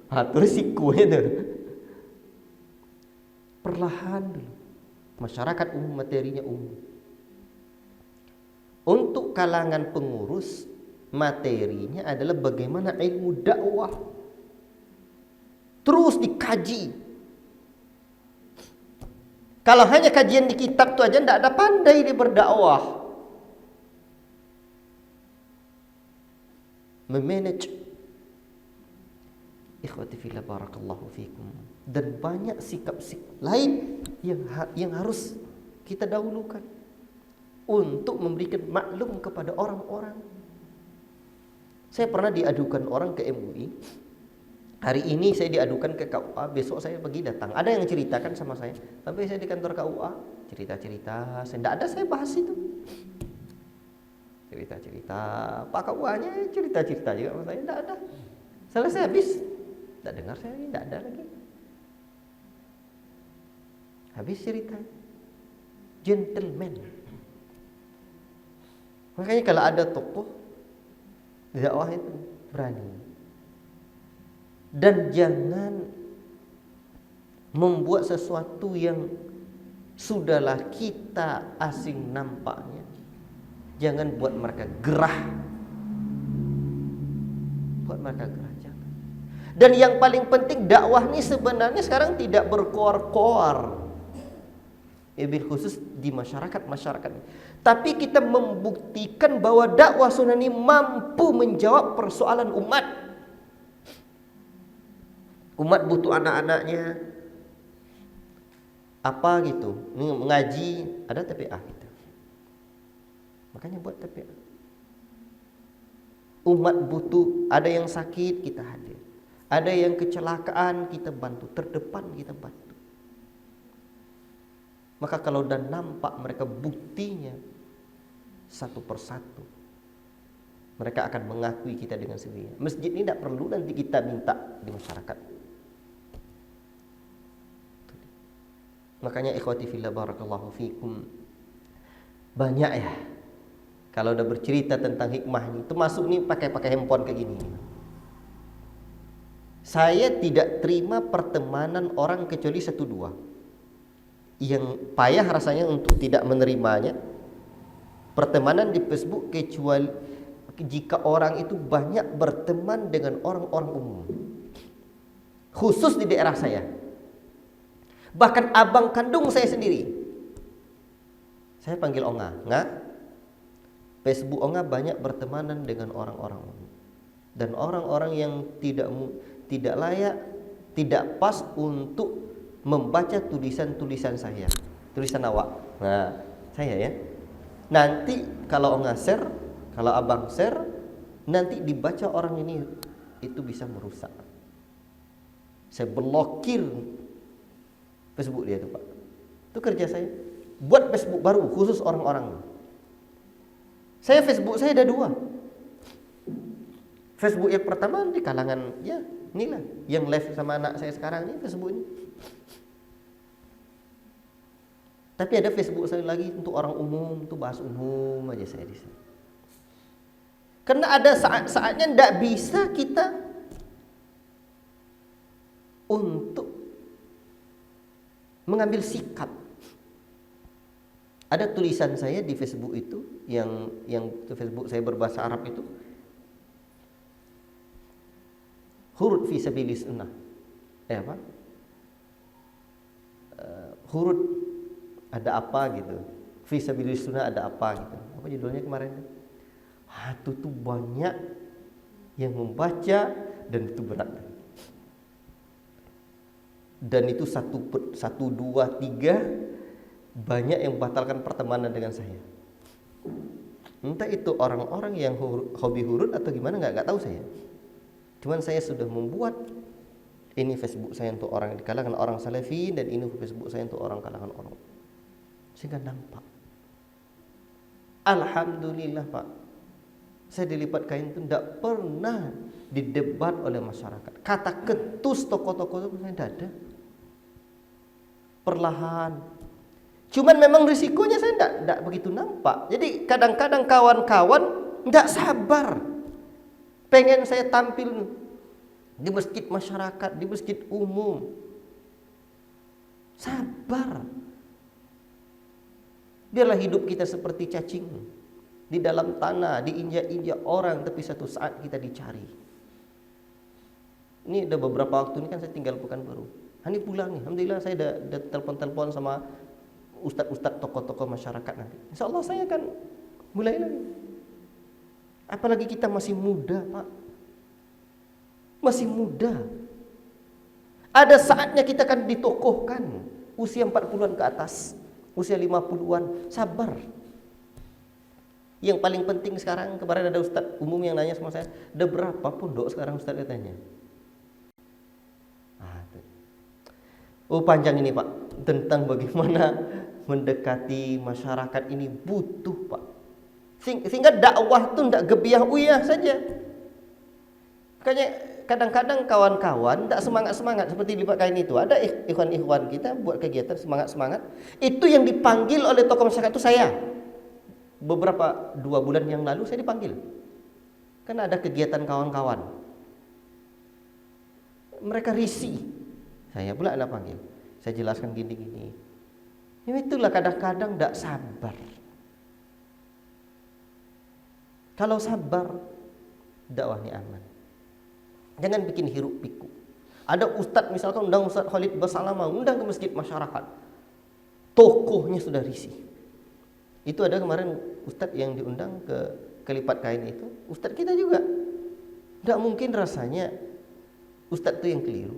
[SPEAKER 1] Itu risikonya tuh. Perlahan dulu. Masyarakat umum, materinya umum. Untuk kalangan pengurus, materinya adalah bagaimana ilmu dakwah terus dikaji. Kalau hanya kajian di kitab itu aja tidak ada pandai dia berdakwah. Memanage. Ikhwati fillah barakallahu fikum. Dan banyak sikap-sikap lain yang harus kita dahulukan untuk memberikan maklum kepada orang-orang. Saya pernah diadukan orang ke MUI. Hari ini saya diadukan ke KUA, besok saya pergi datang. Ada yang ceritakan sama saya. Sampai saya di kantor KUA, cerita-cerita. Saya tidak ada saya bahas itu. Cerita-cerita. Pak KUA-nya cerita-cerita juga sama saya. Tidak ada. Selesai habis. Tidak dengar saya, tidak ada lagi. Habis cerita. Gentleman. Makanya kalau ada tokoh dakwah itu berani. Dan jangan membuat sesuatu yang sudahlah kita asing nampaknya. Jangan buat mereka gerah. Buat mereka gerah, jangan. Dan yang paling penting, dakwah ini sebenarnya sekarang tidak berkoar-koar. Bil khusus di masyarakat. Tapi kita membuktikan bahwa dakwah sunnah ini mampu menjawab persoalan umat. Umat butuh anak-anaknya apa gitu, ini mengaji, ada TPA gitu. Makanya buat TPA. Umat butuh, ada yang sakit kita hadir, ada yang kecelakaan kita bantu, terdepan kita bantu. Maka kalau udah nampak mereka buktinya satu persatu, mereka akan mengakui kita dengan sendirinya. Masjid ini tidak perlu nanti kita minta di masyarakat. Makanya ikhwati fillah barakallahu fikum, banyak ya kalau udah bercerita tentang hikmah ini, termasuk nih pakai handphone kayak gini. Saya tidak terima pertemanan orang kecuali 1-2. Yang payah rasanya untuk tidak menerimanya pertemanan di Facebook, kecuali jika orang itu banyak berteman dengan orang-orang umum, khusus di daerah saya. Bahkan abang kandung saya sendiri, saya panggil Onga, Facebook Onga banyak bertemanan dengan orang-orang umum dan orang-orang yang tidak layak, tidak pas untuk membaca tulisan-tulisan saya, tulisan awak. Nah, saya ya. Nanti kalau Onga share, kalau abang share, nanti dibaca orang ini, itu bisa merusak. Saya blokir Facebook dia tuh, Pak. Itu kerja saya. Buat Facebook baru khusus orang-orang. Saya Facebook saya ada 2. Facebook yang pertama di kalangan ya inilah yang live sama anak saya sekarang ini, Facebook ini. Tapi ada Facebook saya lagi untuk orang umum, untuk bahas umum aja saya di sini. Karena ada saat-saatnya tidak bisa kita untuk mengambil sikap. Ada tulisan saya di Facebook itu yang Facebook saya berbahasa Arab itu, hurut fi sabilis sunnah. Apa? Hurut ada apa gitu. Fi sabilis sunnah ada apa gitu. Apa judulnya kemarin? Itu tuh banyak yang membaca dan itu berat. Dan itu 1, 2, 3 banyak yang batalkan pertemanan dengan saya. Entah itu orang-orang yang hobi hurut atau gimana, nggak tahu saya. Cuman saya sudah membuat ini Facebook saya untuk orang di kalangan orang salafi, dan ini Facebook saya untuk orang kalangan orang, sehingga nampak. Alhamdulillah Pak, saya dilipat kain itu tidak pernah didebat oleh masyarakat. Kata ketus tokoh-tokoh itu saya tidak ada. Perlahan. Cuman memang risikonya saya tidak begitu nampak. Jadi kadang-kadang kawan-kawan tidak sabar, pengen saya tampil di masjid masyarakat, di masjid umum. Sabar. Biarlah hidup kita seperti cacing di dalam tanah, diinjak-injak orang, tapi satu saat kita dicari. Ini udah beberapa waktu ini kan saya tinggal Pekanbaru. Ini pulang nih, alhamdulillah saya udah telepon-telepon sama ustadz-ustadz tokoh-tokoh masyarakat nanti. Insya Allah saya akan mulai lagi. Apalagi kita masih muda Pak, masih muda. Ada saatnya kita akan ditokohkan, usia 40-an ke atas, usia 50-an, sabar. Yang paling penting sekarang, kemarin ada ustadz umum yang nanya sama saya, ada berapa pondok sekarang ustadz katanya? Oh panjang ini Pak, tentang bagaimana mendekati masyarakat ini butuh Pak. Sehingga dakwah itu tidak gebiah uyah saja. Makanya kadang-kadang kawan-kawan tidak semangat-semangat seperti lipat kain itu. Ada ikhwan-ikhwan kita buat kegiatan semangat-semangat. Itu yang dipanggil oleh tokoh masyarakat itu saya. beberapa 2 bulan yang lalu saya dipanggil. Kan ada kegiatan kawan-kawan. Mereka risih. Saya pula nak panggil. Saya jelaskan gini-gini. Ya itulah kadang-kadang tidak sabar. Kalau sabar, dakwahnya aman. Jangan bikin hiruk pikuk. Ada ustadz misalkan undang Ustadz Khalid Basalamah, undang ke masjid masyarakat. Tokohnya sudah risih. Itu ada kemarin ustadz yang diundang ke lipat kain itu, ustadz kita juga. Tidak mungkin rasanya ustadz itu yang keliru.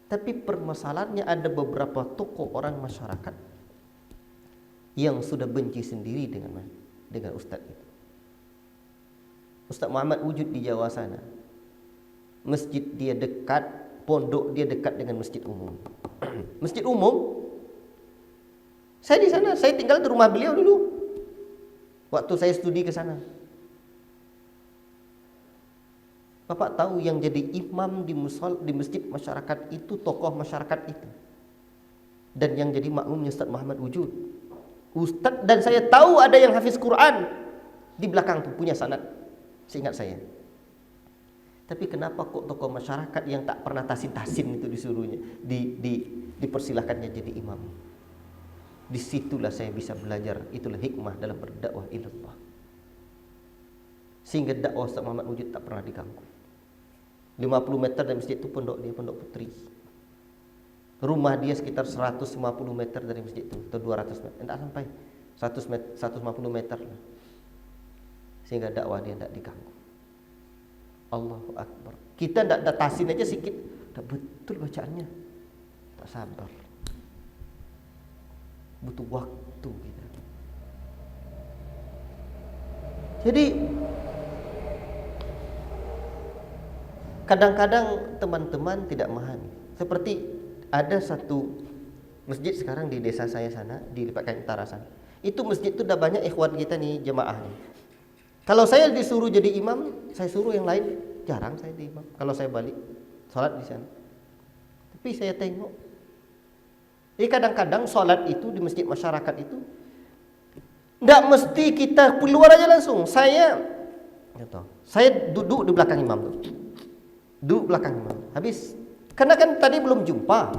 [SPEAKER 1] Tapi permasalahannya ada beberapa tokoh orang masyarakat yang sudah benci sendiri dengan ustadz itu. Ustadz Muhammad Wujud di Jawa sana, masjid dia dekat, pondok dia dekat dengan masjid umum. Masjid umum, saya di sana, saya tinggal di rumah beliau dulu. Waktu saya studi ke sana. Bapak tahu yang jadi imam di masjid masyarakat itu tokoh masyarakat itu. Dan yang jadi makmumnya Ustadz Muhammad Wujud. Ustadz, dan saya tahu ada yang hafiz Quran di belakang tuh punya sanad. Seingat saya. Tapi kenapa kok tokoh masyarakat yang tak pernah tasin-tasin itu disuruhnya dipersilahkannya jadi imam? Disitulah saya bisa belajar, itulah hikmah dalam berdakwah ilallah. Sehingga dakwah Ustaz Muhammad Wujud tak pernah diganggu. 50 meter dari masjid itu pondok dia, Pondok Putri. Rumah dia sekitar 150 meter dari masjid itu, atau 200 meter, tidak sampai 150 meter lah. Sehingga dakwah dia tidak diganggu. Allahu Akbar. Kita tidak datasin aja sedikit, tak betul bacaannya, tak sabar. Butuh waktu kita. Jadi kadang-kadang teman-teman tidak memahami. Seperti ada satu masjid sekarang di desa saya sana, di Lipat Kain Utara sana. Itu masjid itu udah banyak ikhwan kita nih, jemaah nih. Kalau saya disuruh jadi imam, saya suruh yang lain, jarang saya jadi imam. Kalau saya balik sholat di sana. Tapi saya tengok, jadi kadang-kadang sholat itu di masjid masyarakat itu tidak mesti kita keluar aja langsung. Saya duduk di belakang imam tuh. Duduk belakang imam. Habis, karena kan tadi belum jumpa.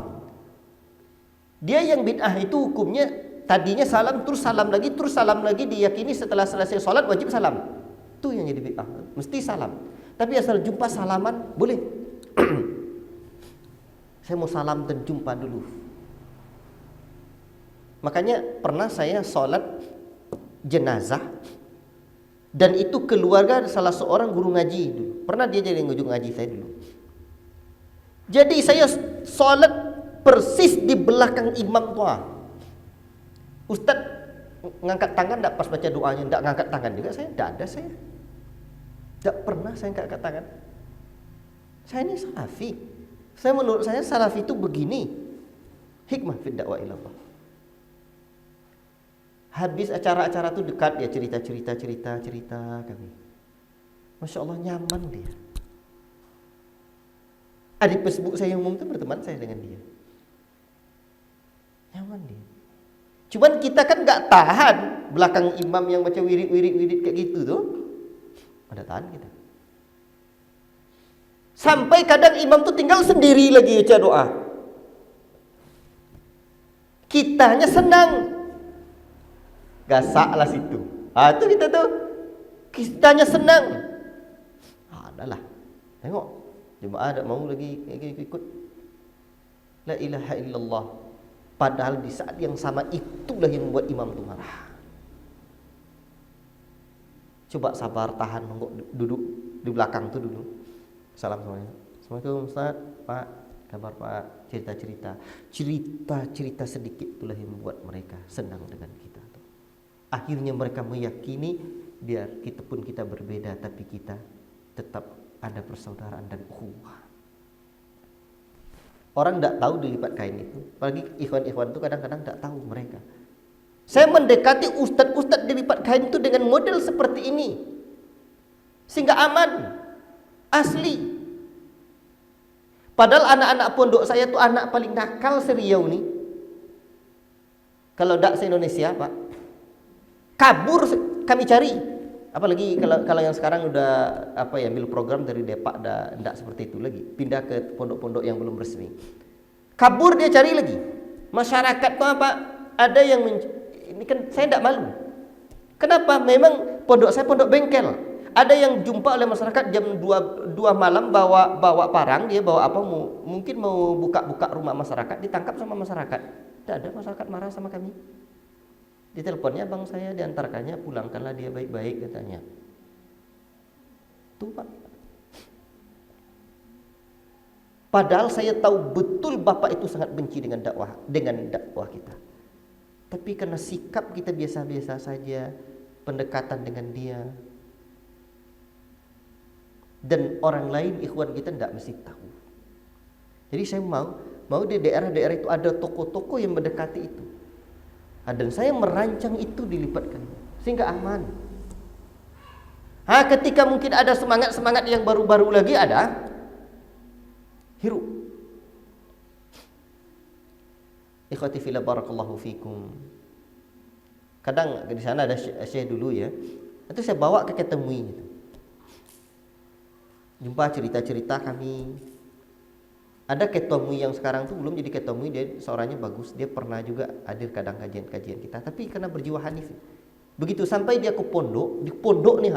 [SPEAKER 1] Dia yang bid'ah itu hukumnya tadinya salam, terus salam lagi, diyakini setelah selesai sholat wajib salam. Itu yang jadi bid'ah, mesti salam. Tapi asal jumpa salaman boleh. Saya mau salam dan jumpa dulu. Makanya pernah saya sholat jenazah, dan itu keluarga salah seorang guru ngaji dulu. Pernah dia jadi guru ngaji saya dulu. Jadi saya sholat persis di belakang imam tua. Ustadz ngangkat tangan tidak pas baca doanya, tidak ngangkat tangan juga saya, tidak ada saya. Tidak pernah saya ngangkat tangan. Saya ini salafi. Menurut saya salafi itu begini. Hikmah fi dakwah ilallah. Habis acara-acara itu dekat dia cerita kami. Masya Allah nyaman dia. Di Facebook saya yang umum itu berteman saya dengan dia. Nyaman dia. Cuman kita kan nggak tahan belakang imam yang baca wirid kayak gitu tuh. Ada tahan kita. Sampai kadang imam tuh tinggal sendiri lagi baca doa. Kitanya senang. Gasaklah situ. Itu kita tuh. Kitanya senang. Adalah. Tengok. Jemaah tak mau lagi ikut. La ilaha illallah. Padahal di saat yang sama itulah yang membuat imam itu marah. Coba sabar, tahan, duduk di belakang tuh dulu. Salam semuanya. Assalamualaikum Ustaz, Pak, kabar Pak, cerita sedikit itulah yang membuat mereka senang dengan kita. Akhirnya mereka meyakini biar kita berbeda, tapi kita tetap ada persaudaraan dan ukhuwah. Orang tidak tahu di lipat kain itu, apalagi ikhwan-ikhwan itu kadang-kadang tidak tahu mereka. Saya mendekati ustadz-ustadz di lipat kain itu dengan model seperti ini, sehingga aman, asli. Padahal anak-anak pondok saya itu anak paling nakal se-Riau nih. Kalau tidak se-Indonesia Pak.
[SPEAKER 2] Kabur kami cari. Apalagi kalau yang sekarang udah ambil program dari Depak, enggak seperti itu lagi. Pindah ke pondok-pondok yang belum resmi. Kabur dia cari lagi. Masyarakat tuh apa? Ada yang ini kan saya enggak malu. Kenapa? Memang pondok saya pondok bengkel. Ada yang jumpa oleh masyarakat jam 2 malam bawa parang, dia bawa apa, mungkin mau buka-buka rumah masyarakat, ditangkap sama masyarakat. Tidak ada masyarakat marah sama kami. Di teleponnya bang saya diantarkannya, pulangkanlah dia baik-baik katanya. Tuh Pak. Padahal saya tahu betul Bapak itu sangat benci dengan dakwah kita. Tapi karena sikap kita biasa-biasa saja, pendekatan dengan dia, dan orang lain ikhwan kita tidak mesti tahu. Jadi saya mau di daerah-daerah itu ada toko-toko yang mendekati itu. Dan saya merancang itu dilipatkan sehingga aman. Ketika mungkin ada semangat yang baru-baru lagi ada, hirup. Ikhwati fillah barakallahu fikum. Kadang di sana ada syekh dulu ya. Itu saya bawa ke ketemui gitu. Jumpa cerita-cerita kami. Ada ketomui yang sekarang tuh belum jadi ketomui, dia suaranya bagus, dia pernah juga hadir kadang kajian-kajian kita, tapi karena berjiwa hanif. Begitu sampai dia ke pondok, di pondok nih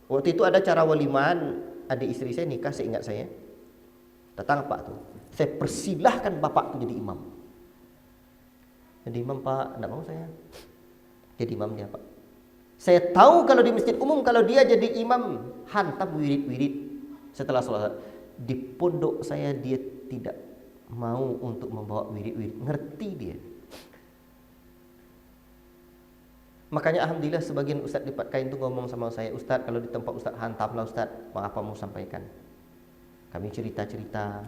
[SPEAKER 2] waktu itu ada cara walimahan adik istri saya nikah, seingat saya. Datang Pak tuh, saya persilahkan Bapak tuh jadi imam. Jadi imam Pak, enggak mau saya. Jadi imam dia Pak. Saya tahu kalau di masjid umum kalau dia jadi imam hantam wirid-wirid setelah sholat. Di pondok saya dia tidak mau untuk membawa wirid-wirid, ngerti dia. Makanya alhamdulillah sebagian ustaz di Pat Kain itu ngomong sama saya, Ustaz kalau di tempat Ustaz hantamlah Ustaz, apa mau sampaikan. Kami cerita-cerita.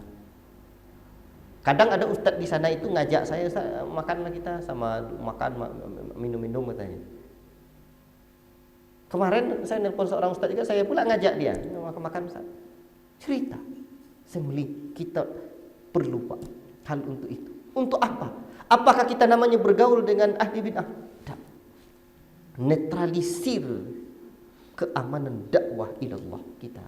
[SPEAKER 2] Kadang ada ustaz di sana itu ngajak saya, Ustaz makanlah kita sama makan minum-minum katanya. Kemarin saya nelpon seorang ustaz juga, saya pula ngajak dia makan Ustaz. Cerita. Semeli kita perlu Pak hal untuk itu. Untuk apa? Apakah kita namanya bergaul dengan ahli bid'ah? Tidak. Netralisir keamanan dakwah ilallah kita.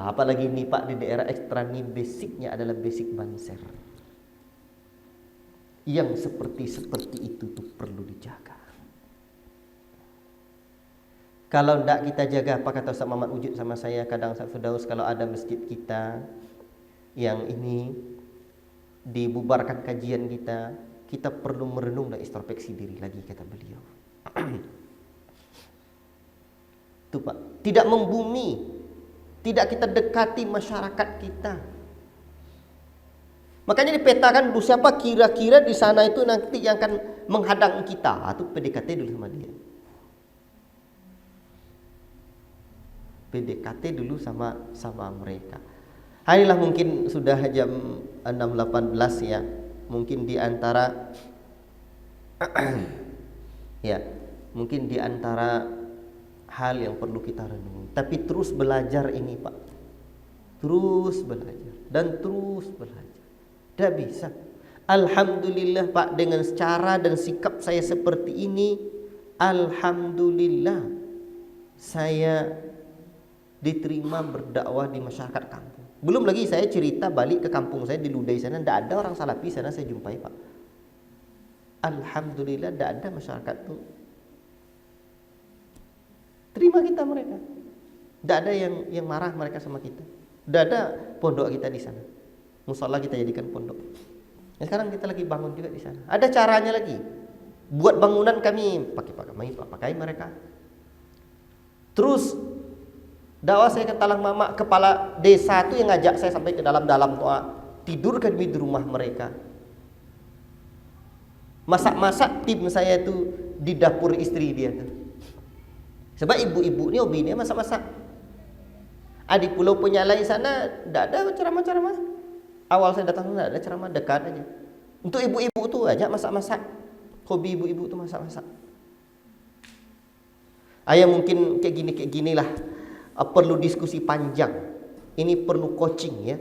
[SPEAKER 2] Apalagi ini Pak di daerah ekstra ini basicnya adalah basic banser. Yang seperti itu tuh perlu dijaga. Kalau tidak kita jaga, apa kata Ustaz Muhammad Wujud sama saya, kadang Ustaz Firdaus, kalau ada masjid kita yang ini dibubarkan kajian kita perlu merenung dan introspeksi diri lagi, kata beliau. Itu Pak, tidak membumi, tidak kita dekati masyarakat kita. Makanya dipetakan dulu siapa kira-kira di sana itu nanti yang akan menghadang kita, itu PDKT dulu sama dia. PDKT dulu sama mereka. Inilah mungkin sudah jam 6.18 ya. Mungkin di antara ya, mungkin di antara hal yang perlu kita renungi. Tapi terus belajar ini Pak. Terus belajar dan terus belajar. Tidak bisa. Alhamdulillah Pak, dengan cara dan sikap saya seperti ini, alhamdulillah saya diterima berdakwah di masyarakat kampung. Belum lagi saya cerita balik ke kampung saya di Ludai sana, tidak ada orang Salafi sana saya jumpai Pak. Alhamdulillah tidak ada masyarakat tuh terima kita mereka. Tidak ada yang marah mereka sama kita. Tidak ada pondok kita di sana. Mushola kita jadikan pondok. Sekarang kita lagi bangun juga di sana. Ada caranya lagi. Buat bangunan kami pakai mereka. Terus dakwah saya ke Talang Mama, kepala desa itu yang ngajak saya sampai ke dalam-dalam toa, tidur kan di rumah mereka. Masak-masak tim saya itu di dapur istri dia tuh. Sebab ibu-ibu ini hobi ini masak-masak. Di Pulau Penyalai sana tidak ada ceramah-ceramah. Awal saya datang tidak ada ceramah, dekat aja. Untuk ibu-ibu tuh aja masak-masak. Hobi ibu-ibu tuh masak-masak. Ayah mungkin kayak ginilah. Perlu diskusi panjang. Ini perlu coaching ya.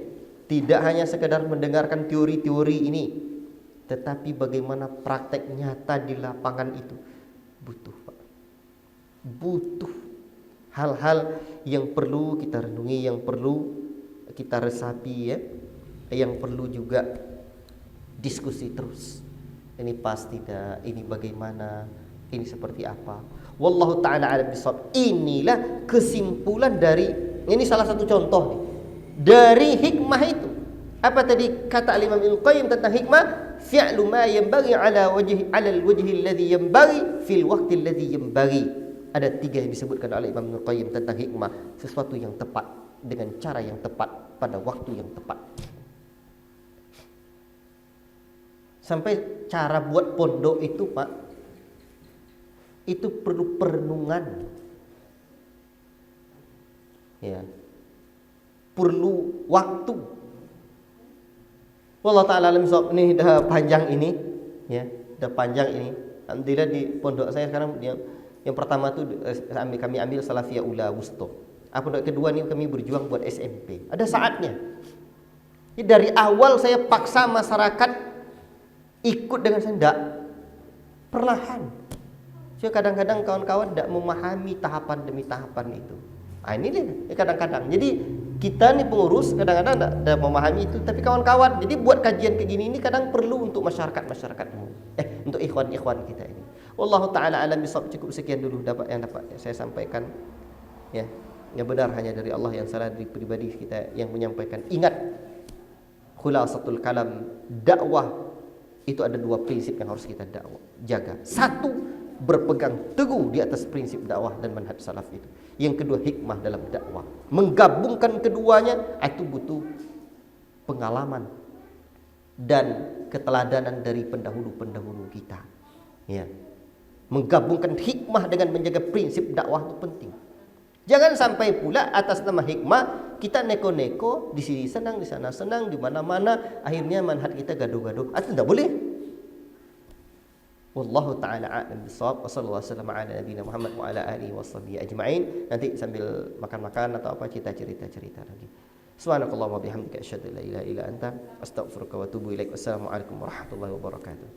[SPEAKER 2] Tidak hanya sekedar mendengarkan teori-teori ini, tetapi bagaimana praktek nyata di lapangan itu. Butuh, Pak. Butuh hal-hal yang perlu kita renungi, yang perlu kita resapi ya, yang perlu juga diskusi terus. Ini pas tidak, ini bagaimana, ini seperti apa. Wallahu ta'ala a'lam bishawab. Inilah kesimpulan dari, ini salah satu contoh nih, dari hikmah itu. Apa tadi kata Imam Ibnu Qayyim tentang hikmah? Fi'lu ma yanbaghi ala al-wajhi alladhi yanbaghi fil waqti alladhi yanbaghi. Ada 3 yang disebutkan oleh Imam Ibnu Qayyim tentang hikmah, sesuatu yang tepat dengan cara yang tepat pada waktu yang tepat. Sampai cara buat pondok itu, Pak, itu perlu perenungan. Ya. Perlu waktu. Wallahu ta'ala alam bisawab. Ini dah panjang ini, ya, dah panjang ini. Alhamdulillah di pondok saya sekarang yang pertama tu kami ambil Salafiyah Ula Wusta. Pondok kedua ni kami berjuang buat SMP. Ada saatnya. Jadi dari awal saya paksa masyarakat ikut dengan saya, tidak perlahan. So, kadang-kadang kawan-kawan tidak memahami tahapan demi tahapan itu. Ini dia kadang-kadang. Jadi kita nih pengurus kadang-kadang tidak memahami itu, tapi kawan-kawan. Jadi buat kajian kayak gini ini kadang perlu untuk masyarakat untuk ikhwan-ikhwan kita ini. Wallahu ta'ala alam bisawab. Cukup sekian dulu yang dapat saya sampaikan. Ya, yang benar hanya dari Allah, yang salah dari pribadi kita yang menyampaikan. Ingat, khulasatul kalam, dakwah itu ada 2 prinsip yang harus kita jaga. 1, berpegang teguh di atas prinsip dakwah dan manhaj salaf itu. Yang kedua, hikmah dalam dakwah. Menggabungkan keduanya itu butuh pengalaman dan keteladanan dari pendahulu-pendahulu kita. Ya. Menggabungkan hikmah dengan menjaga prinsip dakwah itu penting. Jangan sampai pula atas nama hikmah kita neko-neko, di sini senang, di sana senang, di mana-mana, akhirnya manhaj kita gaduh-gaduh. Itu tidak boleh. Wallahu ta'ala a'lam bishawab. Wassallallahu wasallam ala nabiyina Muhammad wa ala alihi washabihi ajma'in. Nanti sambil makan-makan atau apa cerita-cerita lagi. Subhanakallahumma wa bihamdika asyhadu an la ilaha illa anta astaghfiruka wa atubu ilaik. Wassalamualaikum warahmatullahi wabarakatuh.